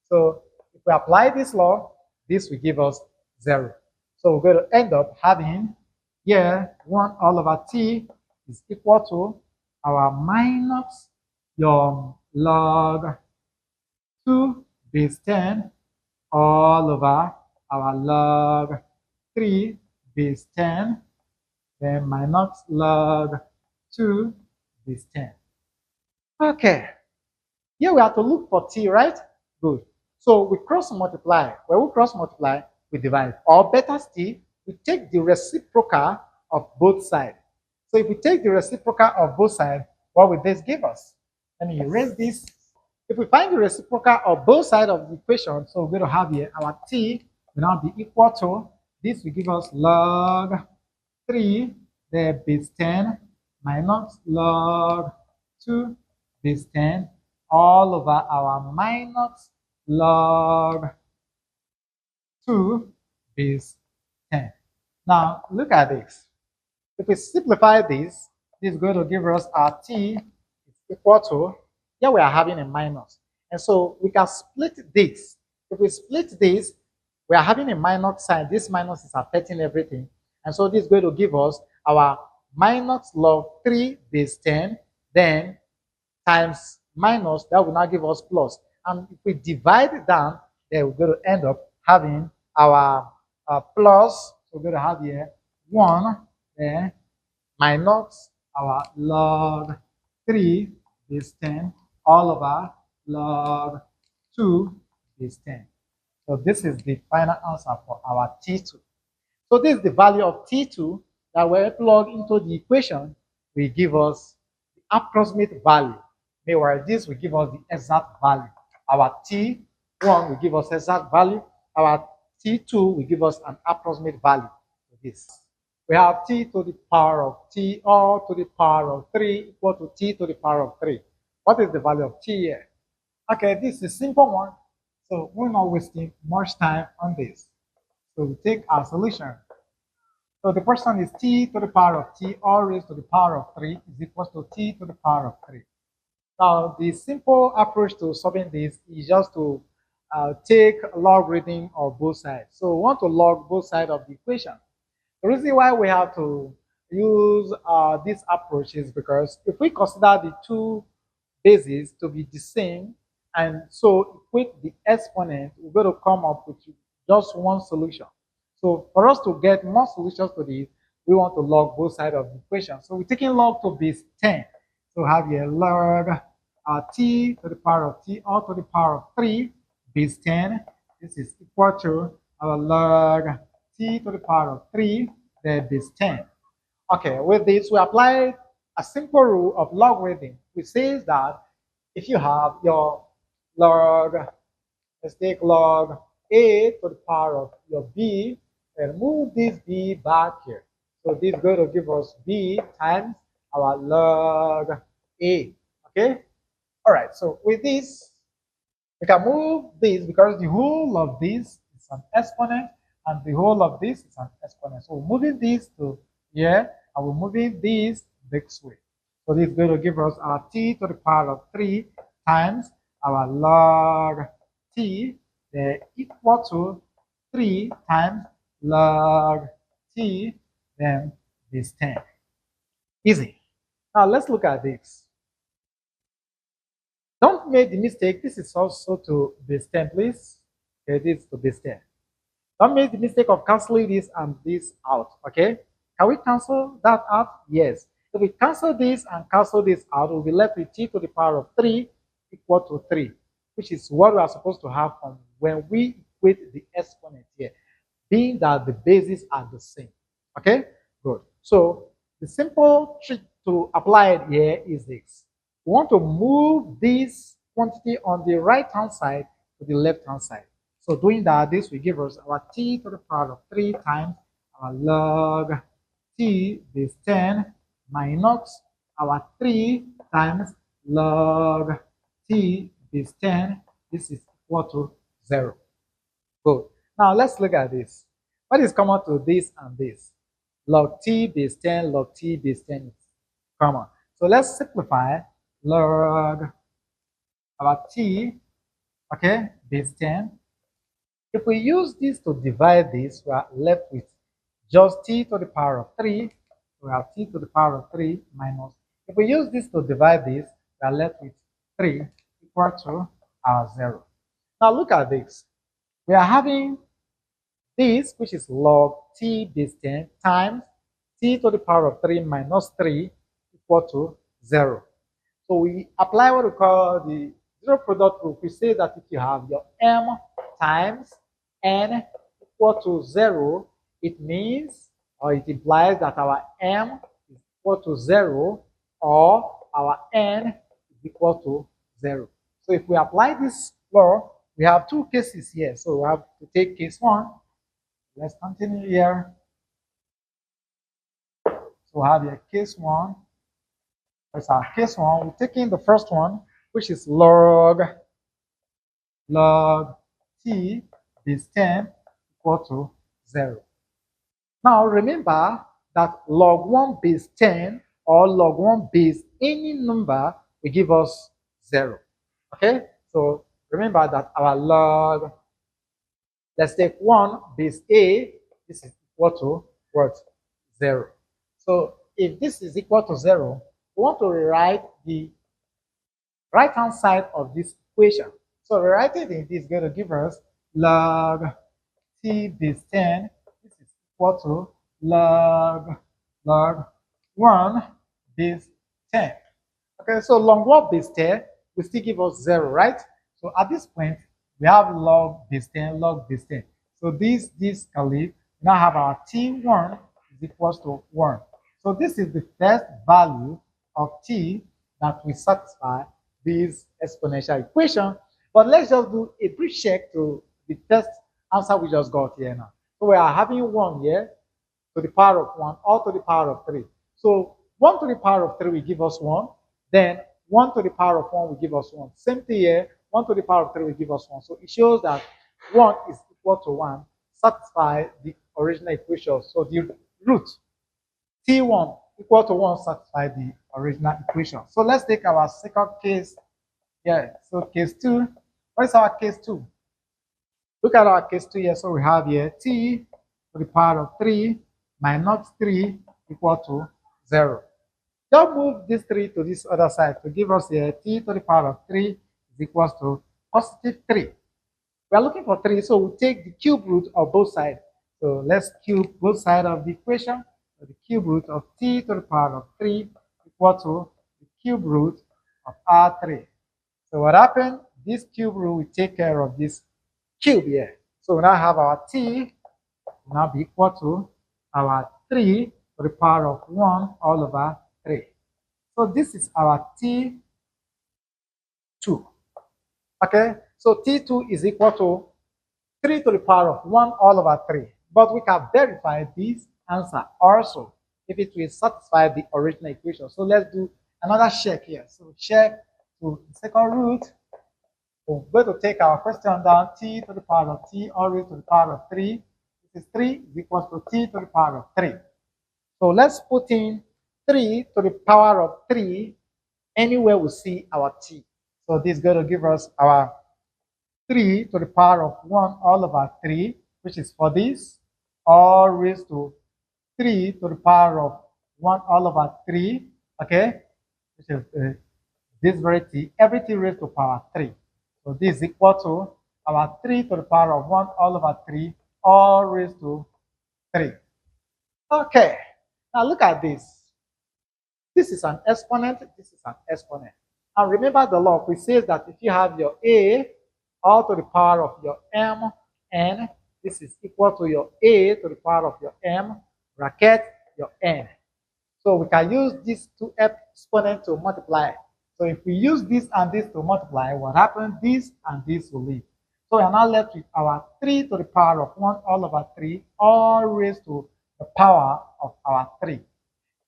So if we apply this law, this will give us 0. So we're going to end up having here 1 all over t is equal to our minus your log 2 base 10 all over our log 3 base 10, then minus log 2 base 10. Okay, here we have to look for t, right? Good. So we cross multiply. When we cross multiply, we divide. Or better still, we take the reciprocal of both sides. So if we take the reciprocal of both sides, what will this give us? Let me erase this. If we find the reciprocal of both sides of the equation, so we're going to have here our t will now be equal to, this will give us log 3, the base 10 minus log 2 base 10 all over our minus log 2 base 10. Now look at this. If we simplify this, this is going to give us our t is equal to, here we are having a minus. And so we can split this. If we split this, we are having a minus sign. This minus is affecting everything. And so this is going to give us our minus log 3 base 10, then times minus, that will now give us plus. And if we divide it down, then we're going to end up having our plus. So we're going to have here 1, then minus our log 3 base 10 all over log 2 base 10. So this is the final answer for our T2. So this is the value of T2 that we plug into the equation will give us the approximate value. Meanwhile, this will give us the exact value. Our T1 will give us exact value. Our T2 will give us an approximate value for this. We have T to the power of T or to the power of 3 equal to T to the power of 3. What is the value of T here? Okay, this is a simple one. So we're not wasting much time on this. So we take our solution. So the question is T to the power of T all raised to the power of 3 is equal to T to the power of 3. Now, the simple approach to solving this is just to take logarithm of both sides. So we want to log both sides of the equation. The reason why we have to use this approach is because if we consider the two bases to be the same and so equate the exponent, we're going to come up with just one solution. So for us to get more solutions to this, we want to log both sides of the equation. So we're taking log to base 10. So have here log t to the power of t all to the power of 3 base 10. This is equal to our log t to the power of 3 then base 10. Okay, with this we apply a simple rule of logarithm, which says that if you have your log, let's take log a to the power of your b and move this b back here. So this is going to give us b times our log a. Okay? All right, so with this, we can move this because the whole of this is an exponent and the whole of this is an exponent. So we're moving this to here and we're moving this this way. So this is going to give us our t to the power of 3 times our log t, equal to 3 times log t, then this 10. Easy. Now let's look at this. Don't make the mistake. This is also to base 10, please. Okay, this is to base 10. Don't make the mistake of canceling this and this out. Okay? Can we cancel that out? Yes. If we cancel this and cancel this out, we'll be left with t to the power of 3 equal to 3, which is what we are supposed to have from when we equate the exponent here, being that the bases are the same. Okay? Good. So the simple trick to apply it here is this. We want to move this quantity on the right-hand side to the left-hand side. So doing that, this will give us our t to the power of 3 times our log t base 10 minus our 3 times log t base 10. This is equal to 0. Good. Now let's look at this. What is common to this and this? Log t base 10, log t base 10 is common. So let's simplify log our t, okay, base 10. If we use this to divide this, we are left with just t to the power of 3. We have t to the power of 3 minus. If we use this to divide this, we are left with 3 equal to our 0. Now look at this. We are having this, which is log t base 10 times t to the power of 3 minus 3 equal to 0. So we apply what we call the zero product rule. We say that if you have your m times n equal to 0, it means or it implies that our m is equal to 0 or our n is equal to 0. So if we apply this law, we have two cases here. So we have to take case 1. Let's continue here. So we have here case 1. That's our case 1. We're taking the first one, which is log t base 10 equal to 0. Now remember that log 1 base 10 or log 1 base any number will give us 0. Okay? So remember that our log, let's take 1 base a, this is equal to what? 0. So if this is equal to 0, we want to rewrite the right-hand side of this equation. So rewriting it is going to give us log t base 10. This is equal to log 1 base 10. Okay, so log 1 base 10 will still give us 0, right? So at this point, we have log base 10, log base 10. So this can leave, We now have our t1 is equals to 1. So this is the first value of t that will satisfy this exponential equation. But let's just do a brief check to the first answer we just got here now. So we are having 1 here to the power of 1 or to the power of 3. So 1 to the power of 3 will give us 1. Then 1 to the power of 1 will give us 1. Same thing here. 1 to the power of 3 will give us 1. So it shows that 1 is equal to 1 satisfy the original equation. So the root T1 equal to 1 satisfy the original equation. So let's take our second case. Yeah, so case 2. What is our case 2? Look at our case 2 here. So we have here t to the power of 3 minus 3 equal to 0. Just move this 3 to this other side to give us here t to the power of 3 is equals to positive 3. We are looking for 3, so we'll take the cube root of both sides. So let's cube both sides of the equation. So the cube root of t to the power of 3 equal to the cube root of r3. So what happened? This cube root will take care of this cube here. So we now have our t will now be equal to our 3 to the power of 1 all over 3. So this is our t2. Okay, so t2 is equal to 3 to the power of 1 all over 3. But we can verify this answer also if it will satisfy the original equation. So let's do another check here. So check to the second root. We're going to take our question down, t to the power of t all raised to the power of 3. This is 3 is equal to t to the power of 3. So let's put in 3 to the power of 3 anywhere we see our t. So this is going to give us our 3 to the power of 1 all over 3, which is for this, all raised to 3 to the power of 1 all over 3, okay, which is this very t, everything raised to power 3. So this is equal to our 3 to the power of 1 all over 3, all raised to 3. Okay, now look at this. This is an exponent, this is an exponent. And remember the law, which says that if you have your a all to the power of your m n, this is equal to your a to the power of your m bracket your n. So we can use these two exponents to multiply. So if we use this and this to multiply, what happens? This and this will leave. So we are now left with our 3 to the power of 1 all over 3, all raised to the power of our 3.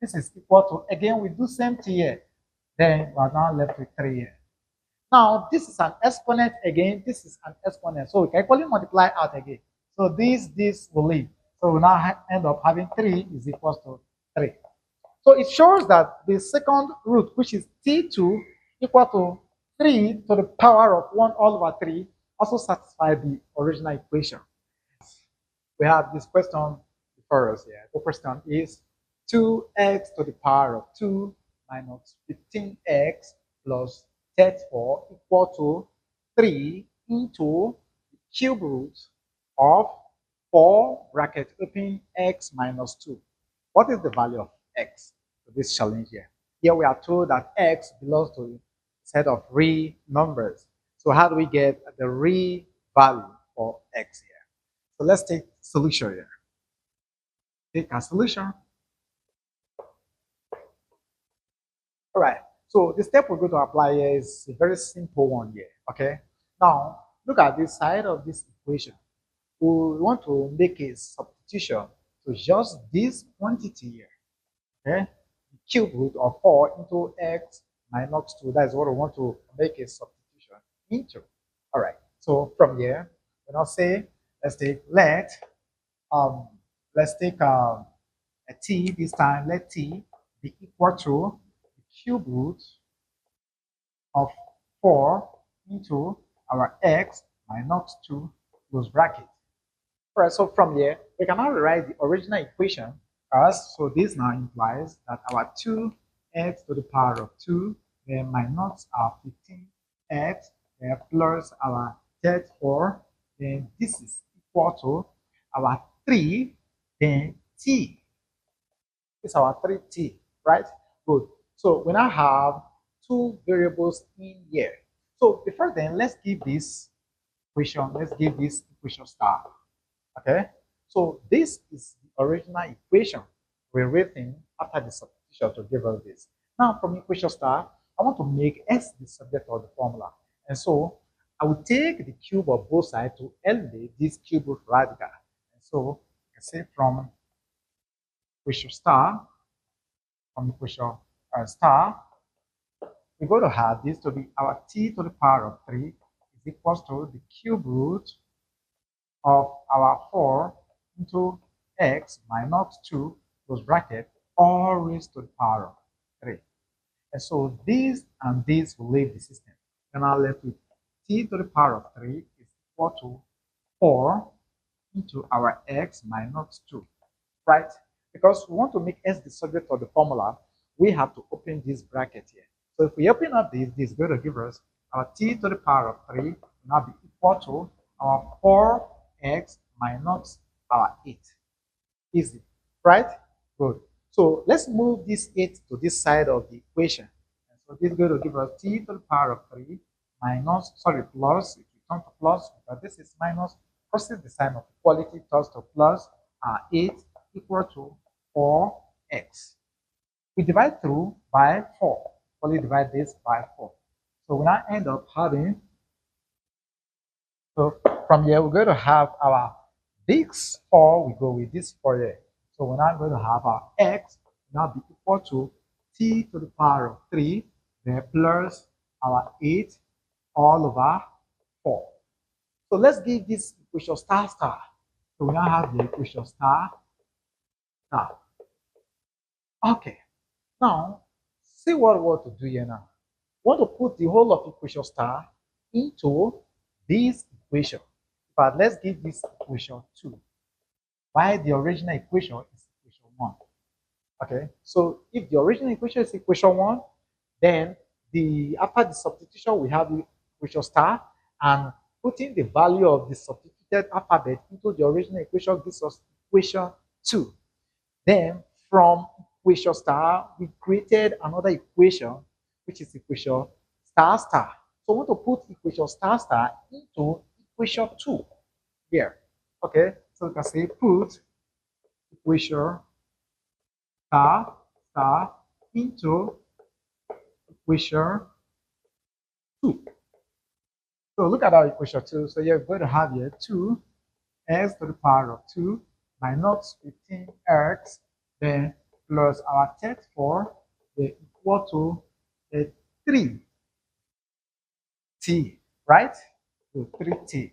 This is equal to, again, we do same thing here. Then we are now left with 3 here. Now, this is an exponent again. This is an exponent. So we can equally multiply out again. So this will leave. So we now end up having 3 is equal to 3. So it shows that the second root, which is t2 equal to 3 to the power of 1 all over 3, also satisfies the original equation. We have this question before us here. The question is 2x to the power of 2 minus 15x plus 34 equal to 3 into the cube root of 4 bracket open x minus 2. What is the value of x to this challenge here? Here we are told that x belongs to a set of real numbers. So how do we get the real value for x here? So let's take solution here. Take a solution. All right. So the step we're going to apply here is a very simple one here. Okay. Now look at this side of this equation. We want to make a substitution to just this quantity here. Okay. The cube root of 4 into x minus 2. That is what we want to make a substitution into. All right. So from here, we now say let's take a t this time. Let t be equal to the cube root of 4 into our x minus 2 close bracket. All right, so from here, we can now rewrite the original equation as, so this now implies that our 2x to the power of 2, then minus our 15x, then plus our 34, then this is equal to our 3, then t. This is our 3t, right? Good. So we now have two variables in here. So before then, let's give this equation star. Okay. So this is the original equation we're written after the substitution to give us this. Now from equation star, I want to make S the subject of the formula. And so I will take the cube of both sides to eliminate this cube root radical. And so I say from equation star, star, we're going to have this to be our t to the power of 3 is equals to the cube root of our 4 into x minus 2 close bracket all raised to the power of 3. And so this and this will leave the system. Then I'm left with t to the power of 3 is equal to 4 into our x minus 2, right? Because we want to make s the subject of the formula, we have to open this bracket here. So if we open up this is going to give us our t to the power of 3 will now be equal to our 4x minus our 8. Easy, right? Good. So let's move this 8 to this side of the equation. And so this is going to give us t to the power of 3 minus, plus, if we turn to plus, but this is minus, process the sign of equality, turns to plus 8 equal to 4x. We divide through by 4. Only divide this by 4. So we now end up having, so from here we're going to have our this 4, we go with this 4 here. So we're now going to have our x now be equal to t to the power of 3 then plus our 8 all over 4. So let's give this equation star star. So we now have the equation star star. Okay. Now, see what we want to do here now. We want to put the whole of equation star into this equation. But let's give this equation 2. Why the original equation is equation 1. Okay, so if the original equation is equation 1, then after the substitution we have the equation star, and putting the value of the substituted alphabet into the original equation gives us equation 2. Then from equation star, we created another equation, which is equation star star. So we want to put equation star star into equation 2 here. Okay, so you can say put equation star star into equation 2. So look at our equation 2. So you're going to have here 2x to the power of 2 minus 15x then plus our 34 then equal to 3t, right? So 3t.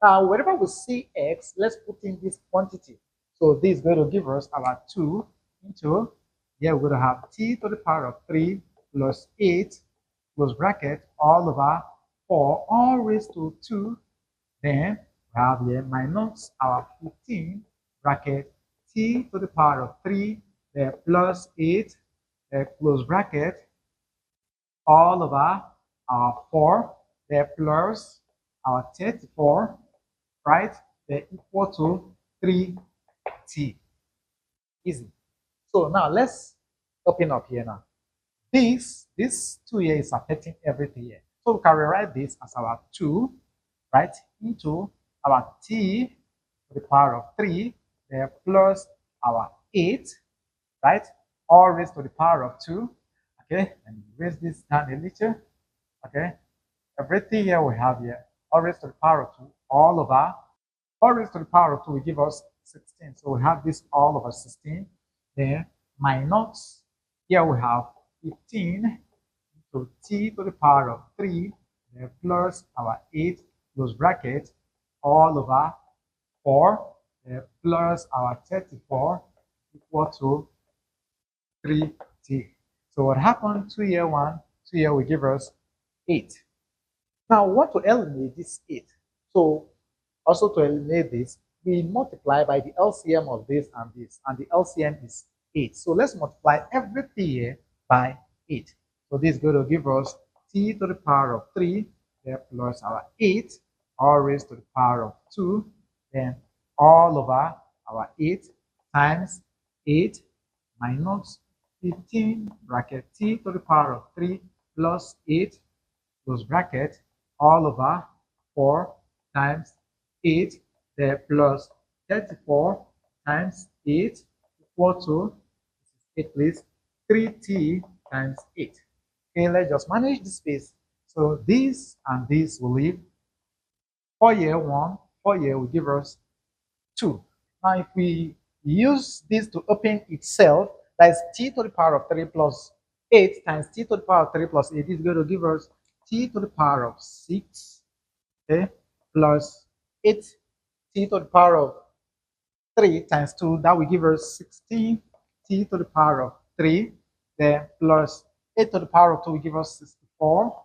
Now, wherever we see x, let's put in this quantity. So this is going to give us our 2 into, here we're going to have t to the power of 3 plus 8 close bracket all over 4 all raised to 2. Then we have here minus our 15 bracket t to the power of 3 then plus 8 close bracket all over our 4 then plus our 34, right? Then equal to 3t. Easy. So now let's open up here now. This 2 here is affecting everything here. So we can rewrite this as our 2, right, into our t to the power of 3, then plus our 8, right, all raised to the power of 2. Okay, and raise this down a little. Okay, everything here we have here, all raised to the power of 2, all over, all raised to the power of 2 will give us 16. So we have this all over 16, then minus, here we have 15 into t to the power of 3, then plus our 8 close bracket all over 4, then plus our 34 equal to 3t. So what happened? 2 here 1, 2 here will give us 8. Now we want to eliminate this 8. So also to eliminate this, we multiply by the LCM of this, and the LCM is 8. So let's multiply everything here by 8. So this is going to give us t to the power of 3, then plus our 8, all raised to the power of 2, then all over our 8 times 8 minus 15 bracket t to the power of 3 plus 8 close bracket all over 4 times 8 then plus 34 times 8 equal to 8 please 3t times 8. Okay, let's just manage the space. So this and this will leave 4 here 1, 4 here will give us 2. Now if we use this to open itself, that is t to the power of 3 plus 8 times t to the power of 3 plus 8 is going to give us t to the power of 6, okay, plus 8 t to the power of 3 times 2, that will give us 16 t to the power of 3, then plus 8 to the power of 2 will give us 64,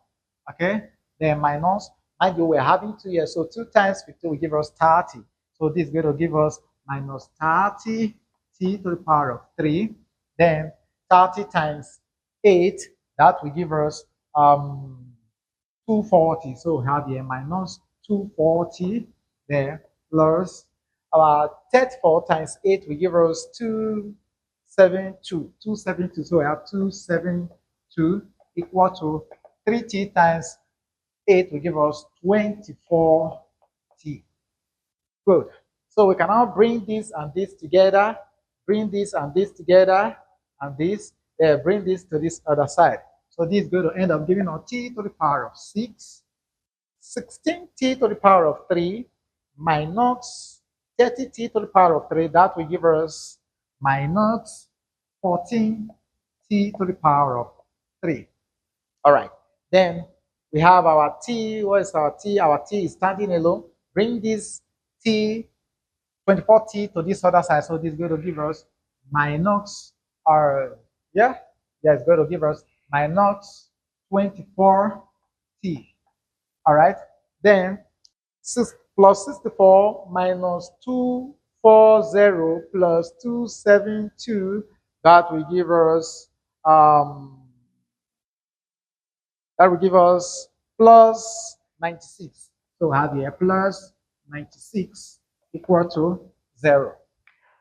okay, then minus, mind you, we're having 2 here, so 2 times 50 will give us 30. So this is going to give us minus 30 t to the power of 3, then 30 times 8, that will give us 240. So we have here minus 240 there plus our 34 times 8 will give us 272. 272. So we have 272 equal to 3t times 8 will give us 24t. Good. So we can now bring this and this together, bring this and this together, and this, bring this to this other side. So this is going to end up giving us t to the power of 6, 16t to the power of 3, minus 30t to the power of 3. That will give us minus 14t to the power of 3. All right. Then we have our t. What is our t? Our t is standing alone. Bring this t, 24t to this other side. So this is going to give us minus, or it's going to give us minus 24t. All right. Then 6 plus 64 minus 240 plus 272. That will give us plus 96. So we have here plus 96 equal to 0.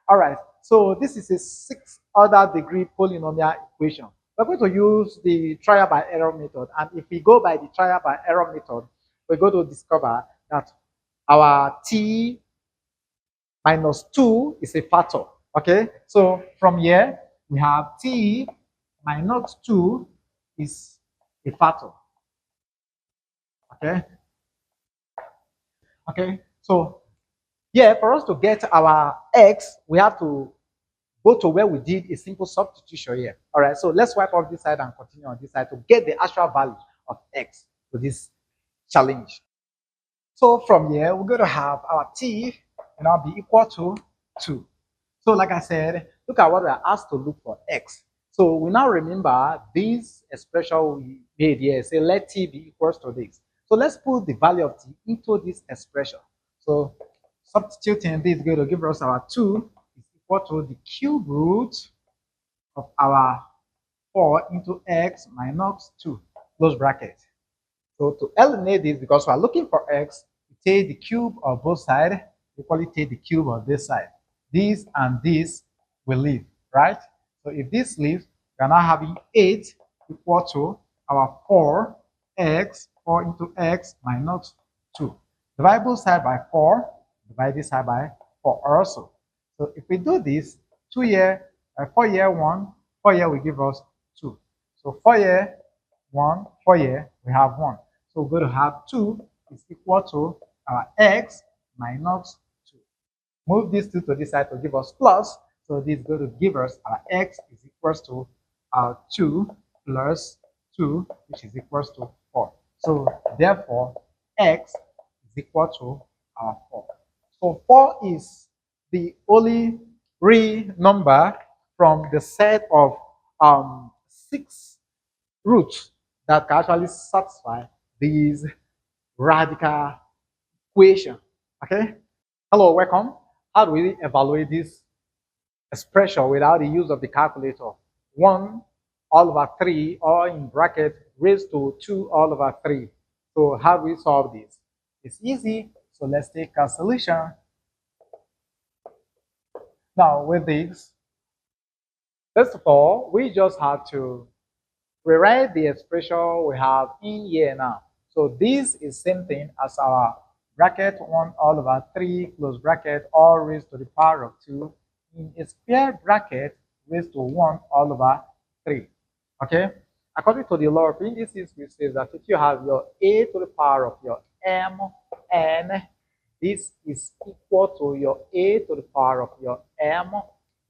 All right, so this is a 6th order degree polynomial equation. We're going to use the trial by error method, and if we go by the trial by error method, we're going to discover that our t minus 2 is a factor. Okay, so from here we have t minus 2 is a factor. Okay, so yeah, for us to get our x, we have to go to where we did a simple substitution here. All right, so let's wipe off this side and continue on this side to get the actual value of x to this challenge. So from here, we're going to have our t now be equal to 2. So like I said, look at what we are asked to look for x. So we now remember this expression we made here. Say let t be equals to this. So let's put the value of t into this expression. So substituting this is going to give us our 2 is equal to the cube root of our 4 into x minus 2, close bracket. So to eliminate this, because we are looking for x, we take the cube of both sides, equally take the cube of this side. This and this will leave, right? So if this leaves, we are now having 8 equal to our 4x, 4 into x minus 2. Divide both sides by 4, divide this side by 4 also. So if we do this, 2 here, 4 here, 1, 4 here will give us 2. So 4 here, 1, 4 here, we have 1. So we're going to have 2 is equal to our x minus 2. Move these 2 to this side to give us plus. So this is going to give us our x is equals to our 2 plus 2, which is equals to 4. So therefore, x is equal to our 4. So 4 is the only real number from the set of 6 roots that can actually satisfy these radical equation. Okay. Hello, welcome. How do we evaluate this expression without the use of the calculator? 1 all over 3, or in bracket raised to 2 all over 3. So how do we solve this? It's easy. So let's take cancellation. Now with this, first of all, we just have to rewrite the expression we have in here now. So this is same thing as our bracket 1 all over 3 close bracket all raised to the power of 2 in a square bracket raised to 1 all over 3. Okay? According to the law of indices, which says that if you have your a to the power of your mn, this is equal to your a to the power of your m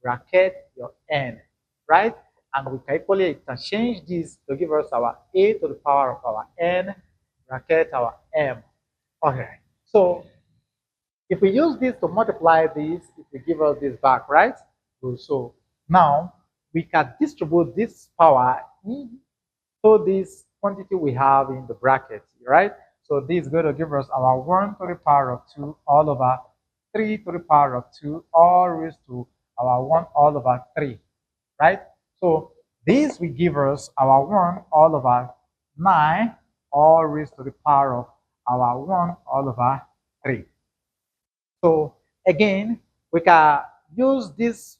bracket your n, right? And we can equally interchange this to give us our a to the power of our n bracket our m. Okay, so if we use this to multiply this, it will give us this back, right? So now we can distribute this power into this quantity we have in the bracket, right? So this is going to give us our 1 to the power of 2 all over 3 to the power of 2 all raised to our 1 all over 3, right? So this will give us our 1 all over 9 all raised to the power of our 1 all over 3. So again, we can use this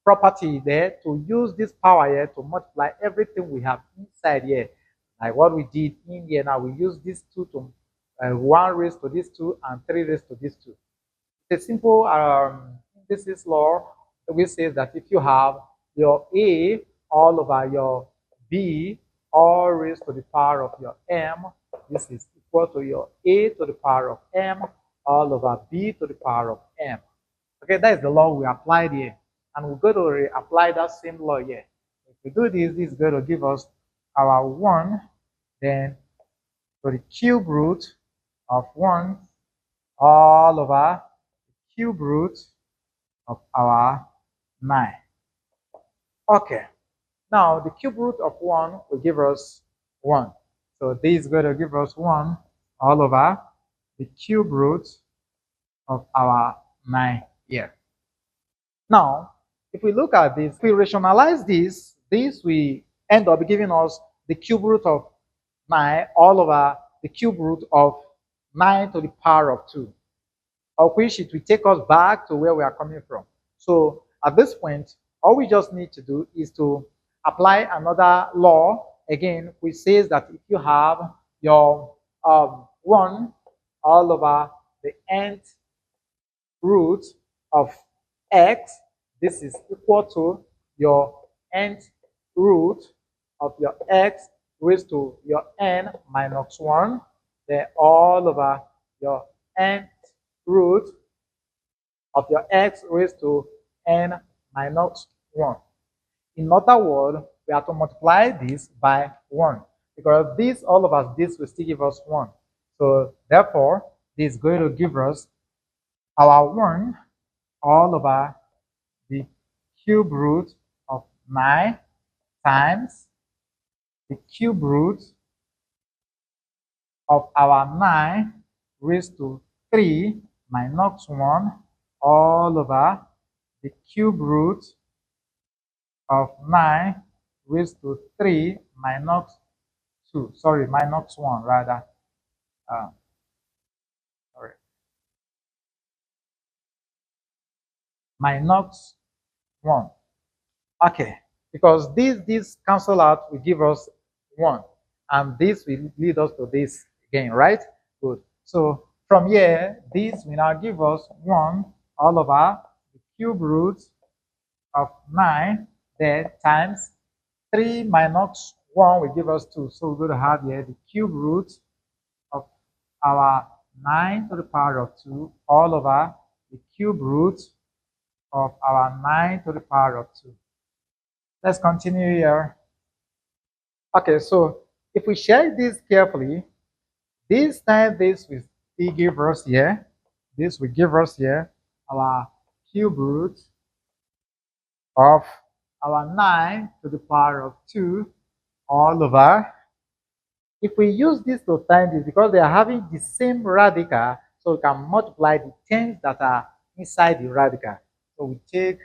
property there to use this power here to multiply everything we have inside here. Like what we did in here now, we use this 2 to 1 raised to this 2 and 3 raised to this 2. It's a simple this is law which says that if you have your A all over your B all raised to the power of your M, this is equal to your A to the power of M all over B to the power of M. Okay, that is the law we applied here. And we're going to apply that same law here. If we do this, this is going to give us our 1, then to the cube root of 1 all over the cube root of our 9. Okay, now the cube root of 1 will give us 1. So this is going to give us 1 all over the cube root of our 9 here. Now, if we look at this, if we rationalize this, this will end up giving us the cube root of 9 all over the cube root of 9 to the power of 2, of which it will take us back to where we are coming from. So at this point, all we just need to do is to apply another law again, which says that if you have your 1 all over the nth root of x, this is equal to your nth root of your x raised to your n minus 1, then all over your nth root of your x raised to n minus 1. In other words, we have to multiply this by 1 because this, all of us, this will still give us 1. So therefore, this is going to give us our 1 all over the cube root of 9 times the cube root of our 9 raised to 3 minus 1 all over the cube root of 9 raised to 3 minus 2. Sorry, minus 1 rather. Sorry. Minus 1. Okay, because this cancel out will give us 1, and this will lead us to this again, right? Good. So from here, this will now give us 1 all over the cube root of 9, then times 3 minus 1 will give us 2. So we're going to have here the cube root of our 9 to the power of 2 all over the cube root of our 9 to the power of 2. Let's continue here. Okay, so if we check this carefully, this time this will still give us here, this will give us here our cube root of our 9 to the power of 2 all over. If we use this to times this, because they are having the same radical, so we can multiply the terms that are inside the radical. So we take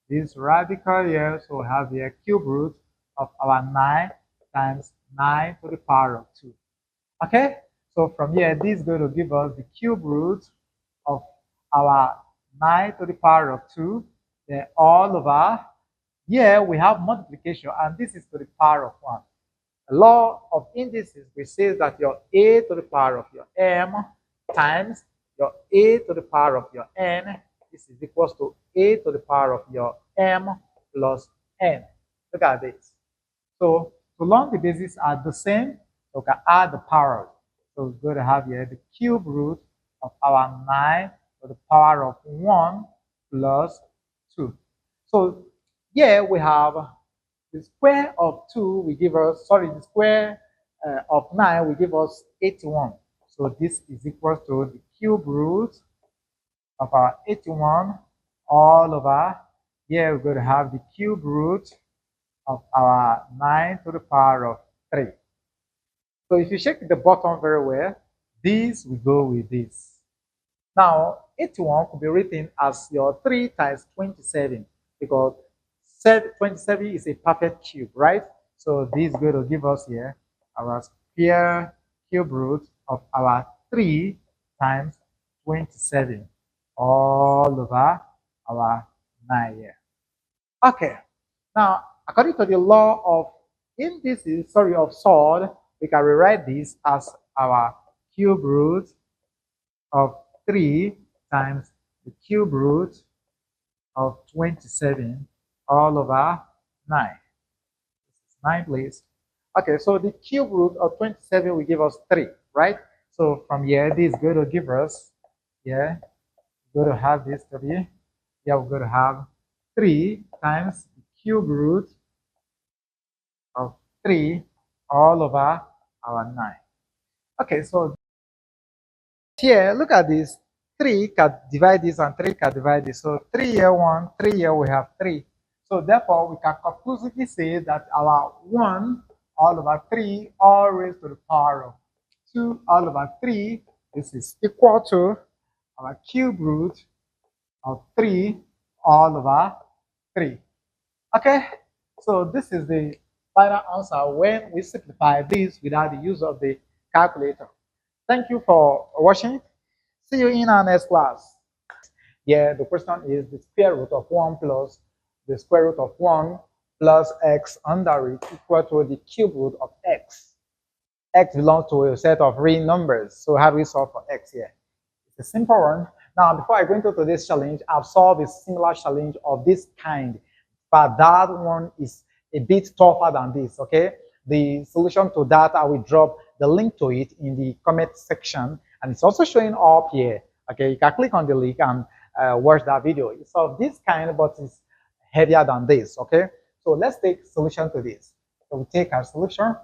this radical here, so we have here cube root of our 9 times 9 to the power of 2. Okay, so from here, this is going to give us the cube root of our 9 to the power of 2, then all over. Here we have multiplication, and this is to the power of 1. The law of indices, which says that your a to the power of your m times your a to the power of your n. This is equals to a to the power of your m plus n. Look at this. So so long the bases are the same, so we can add the powers. So we're going to have here the cube root of our 9 to the power of 1 plus 2. So here we have the square of 2 will give us, sorry, the square of 9 will give us 81. So this is equal to the cube root of our 81 all over. Here we're going to have the cube root of our 9 to the power of 3. So if you check the bottom very well, this will go with this. Now, 81 could be written as your 3 times 27 because 27 is a perfect cube, right? So this is going to give us here our square cube root of our 3 times 27 all over our 9 here. Okay, now according to the law of indices, of sword, we can rewrite this as our cube root of 3 times the cube root of 27 all over 9. This is 9, please. Okay, so the cube root of 27 will give us 3, right? So from here, this is going to give us, we're going to have this to be, we're going to have 3 times the cube root of 3 all over our 9. Okay, so here, look at this. 3 can divide this and 3 can divide this. So 3 here 1, 3 here we have 3. So therefore, we can conclusively say that our 1 all over 3 all raised to the power of 2 all over 3, this is equal to our cube root of 3 all over 3. Okay, so this is the final answer when we simplify this without the use of the calculator. Thank you for watching. See you in our next class. Yeah, the question is the square root of 1 plus the square root of 1 plus x under it equal to the cube root of x. X belongs to a set of real numbers. So how do we solve for x here? It's a simple one. Now, before I go into today's challenge, I've solved a similar challenge of this kind, but that one is a bit tougher than this, okay? The solution to that, I will drop the link to it in the comment section, and it's also showing up here. Okay, you can click on the link and watch that video. It's of this kind, but it's heavier than this, okay? So let's take solution to this. So we take our solution.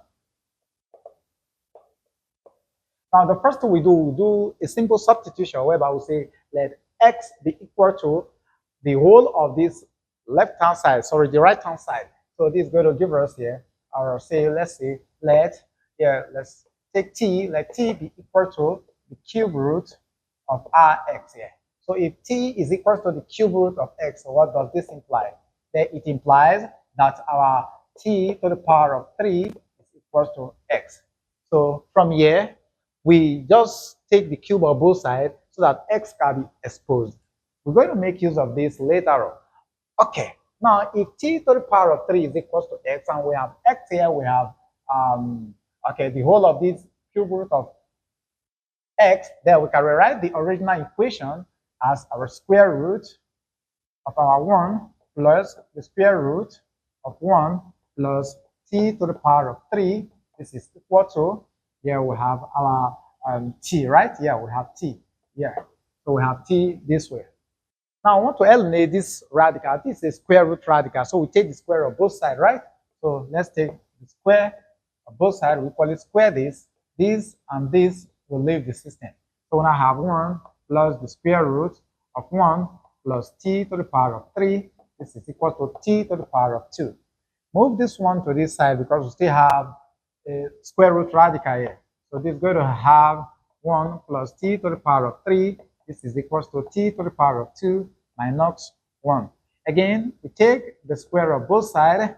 Now, the first thing we do a simple substitution whereby we say let x be equal to the whole of this left-hand side, sorry, the right-hand side. So this is going to give us here, or say, let's say, let's take t, let t be equal to the cube root of rx here. So if t is equal to the cube root of x, so what does this imply? Then it implies that our t to the power of 3 is equal to x. So from here, we just take the cube of both sides so that x can be exposed. We're going to make use of this later on. Okay, now if t to the power of 3 is equal to x, and we have x here, we have the whole of this cube root of x, then we can rewrite the original equation as our square root of our 1 plus the square root of 1 plus t to the power of 3. This is equal to, here we have our t, right? Yeah, we have t. Yeah, so we have t this way. Now I want to eliminate this radical. This is a square root radical. So we take the square of both sides, right? So let's take the square of both sides. We call it square this. This and this will leave the system. So now I have 1 plus the square root of 1 plus t to the power of 3. This is equal to t to the power of 2. Move this one to this side because we still have a square root radical here. So this is going to have 1 plus t to the power of 3. This is equal to t to the power of 2 minus 1. Again, we take the square of both sides.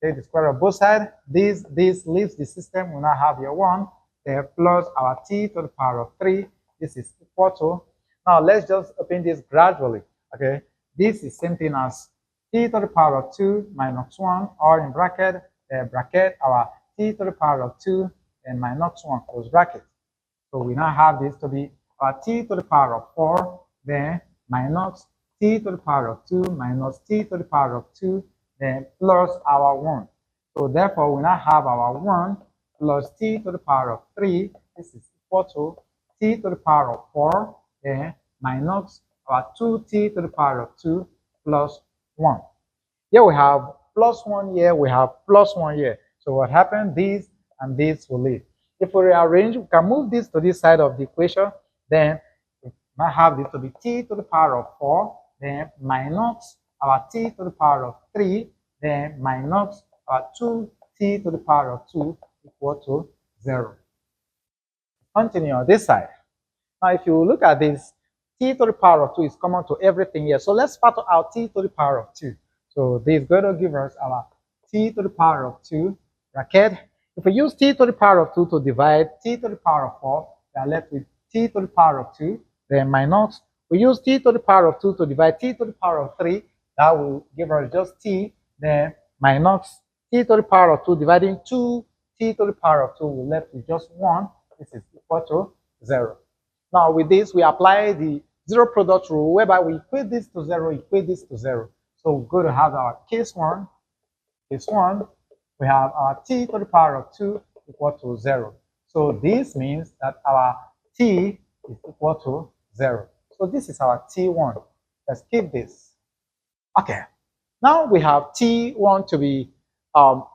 Take the square of both sides. This leaves the system. We now have here 1 there plus our t to the power of 3. This is equal to. Now let's just open this gradually. Okay, this is same thing as t to the power of 2 minus 1, or in bracket our t to the power of 2 and minus 1 close bracket. So we now have this to be our t to the power of 4, then minus t to the power of 2 minus t to the power of 2, then plus our 1. So therefore, we now have our 1 plus t to the power of 3. This is equal to t to the power of 4, then minus our 2t to the power of 2 plus 1. Here we have plus 1 here, we have plus 1 here. So what happened? This and this will leave. If we rearrange, we can move this to this side of the equation. Then we might have this to be t to the power of 4, then minus our t to the power of 3, then minus our 2t to the power of 2 equal to 0. Continue on this side. Now, if you look at this, t to the power of 2 is common to everything here. So let's factor out t to the power of 2. So this is going to give us our t to the power of 2 bracket. If we use t to the power of 2 to divide t to the power of 4, we are left with t to the power of 2, then minus. We use t to the power of 2 to divide t to the power of 3. That will give us just t, then minus t to the power of 2 dividing 2 t to the power of 2. We're left with just 1. This is equal to 0. Now with this, we apply the zero product rule, whereby we equate this to 0, equate this to 0. So we're going to have our case 1. Case 1, we have our t to the power of 2 equal to 0. So this means that our t is equal to 0. So this is our t1. Let's keep this. Okay. Now we have t1 to be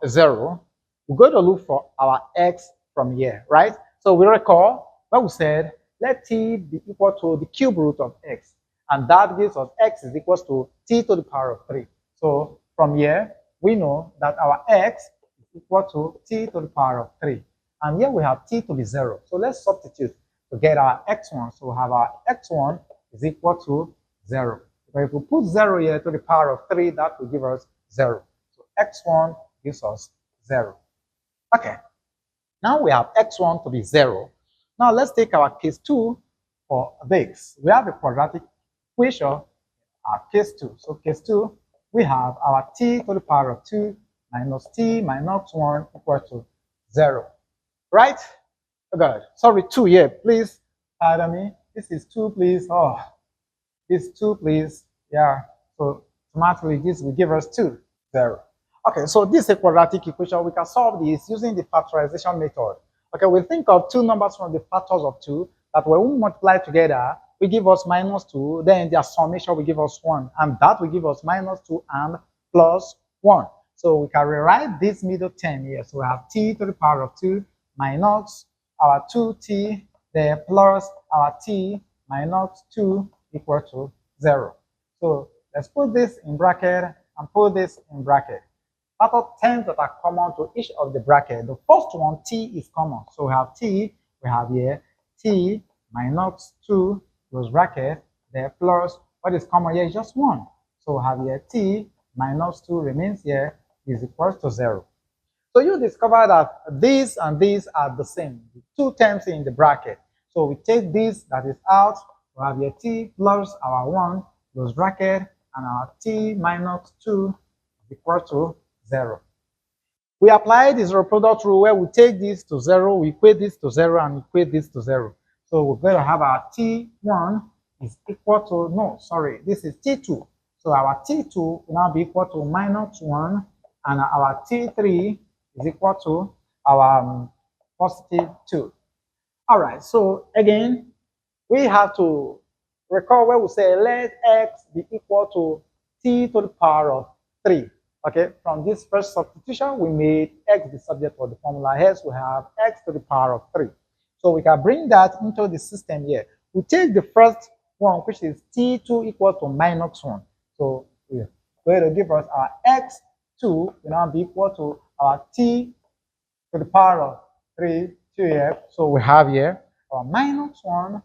0. We're going to look for our x from here, right? So we recall what we said, let t be equal to the cube root of x. And that gives us x is equal to t to the power of 3. So from here, we know that our x is equal to t to the power of 3. And here we have t to be 0. So let's substitute to get our x1. So we have our x1 is equal to 0. But if we put 0 here to the power of 3, that will give us 0. So x1 gives us 0. Okay. Now we have x1 to be 0. Now let's take our case 2 for this. We have a quadratic equation, our case 2. So case 2, we have our t to the power of 2 minus t minus 1 equal to 0. Right? Oh God, sorry, 2 here. Please pardon me. This is 2, please. Oh, this 2, please. Yeah. So automatically this will give us 2, 0. Okay, so this is a quadratic equation. We can solve this using the factorization method. Okay, we think of two numbers from the factors of 2 that when we multiply together, will give us minus 2, then their summation will give us 1, and that will give us minus 2 and plus 1. So we can rewrite this middle term here. So we have t to the power of 2 minus our 2t, then plus our t minus 2 equal to 0. So let's put this in bracket and put this in bracket. Factor terms that are common to each of the bracket. The first one, t, is common. So we have t, we have here t minus 2 close bracket, there plus what is common here is just 1. So we have here t minus 2 remains here is equal to 0. So you discover that these and these are the same, the two terms in the bracket. So we take this that is out, we have here t plus our 1 close bracket, and our t minus 2 is equal to 0. We apply the zero product rule where we take this to 0, we equate this to 0, and equate this to 0. So we're going to have our t1 is equal to, no, sorry, this is t2. So our t2 will now be equal to minus 1, and our t3 is equal to our positive 2. All right, so again, we have to recall where we say let x be equal to t to the power of 3. Okay, from this first substitution, we made x the subject of the formula. Hence, we have x to the power of 3. So we can bring that into the system here. We take the first one, which is t2 equal to minus 1. So we're going to give us our x2 will now be equal to our t to the power of 3, 2 here. So we have here our minus 1,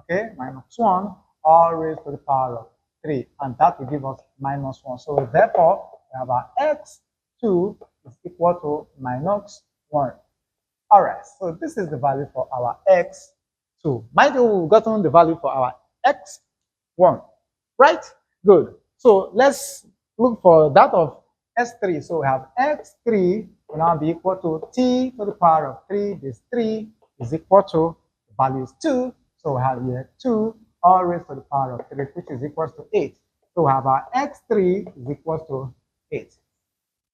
okay, minus 1 all raised to the power of 3. And that will give us minus 1. So therefore, we have our x2 is equal to minus 1. All right, so this is the value for our x2. Mind you, we've gotten the value for our x1, right? Good. So let's look for that of s3. So we have x3 will now be equal to t to the power of 3. This 3 is equal to the value is 2. So we have here 2 all raised to the power of 3, which is equals to 8. So we have our x3 is equals to 8.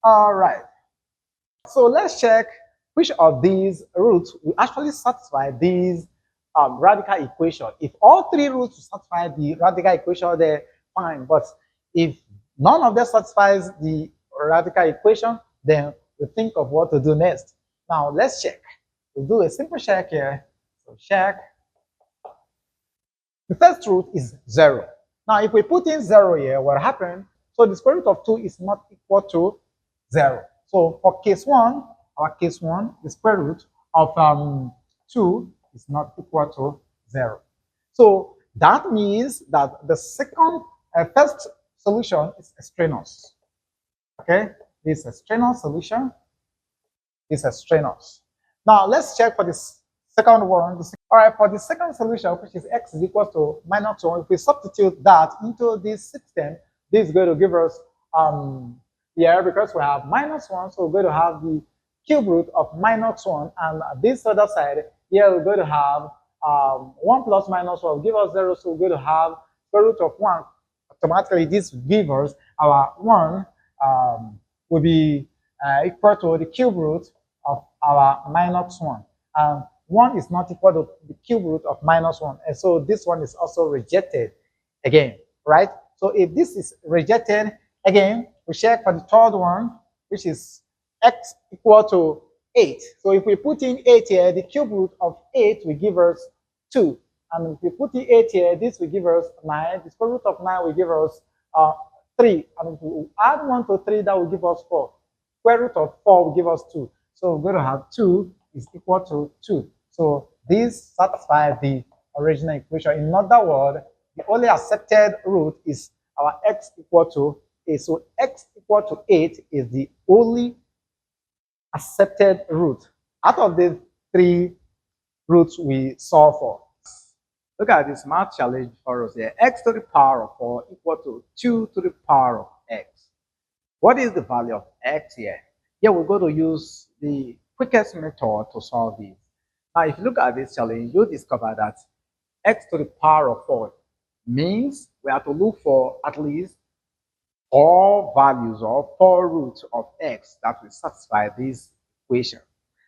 All right. So let's check which of these roots will actually satisfy these radical equation. If all 3 roots satisfy the radical equation, they're fine. But if none of them satisfies the radical equation, then we think of what to do next. Now let's check. We'll do a simple check here. So check. The first root is 0. Now if we put in 0 here, what happened? So the square root of 2 is not equal to 0. So for case 1, our case 1, the square root of 2 is not equal to 0. So that means that the first solution is extraneous. Okay, this extraneous solution is extraneous. Now let's check for this second one. All right, for the second solution, which is x is equal to minus 1, if we substitute that into this system, this is going to give us here, because we have minus 1, so we're going to have the cube root of minus 1, and this other side here we're going to have 1 plus minus 1 will give us 0, so we're going to have square root of 1. Automatically this will give us our 1 will be equal to the cube root of our minus 1, and 1 is not equal to the cube root of minus 1, and so this one is also rejected again, right? So if this is rejected again, we check for the third one, which is x equal to 8. So if we put in 8 here, the cube root of 8 will give us 2. And if we put in 8 here, this will give us 9. The square root of 9 will give us 3. And if we add 1 to 3, that will give us 4. Square root of 4 will give us 2. So we're going to have 2 is equal to 2. So this satisfies the original equation. In other words, the only accepted root is our x equal to 8. So x equal to 8 is the only accepted root out of the 3 roots we solve for. Look at this math challenge for us here. X to the power of 4 equal to 2 to the power of x. What is the value of x here? Here we're going to use the quickest method to solve this. Now, if you look at this challenge, you'll discover that x to the power of 4 means we have to look for at least 4 values or 4 roots of x that will satisfy this equation.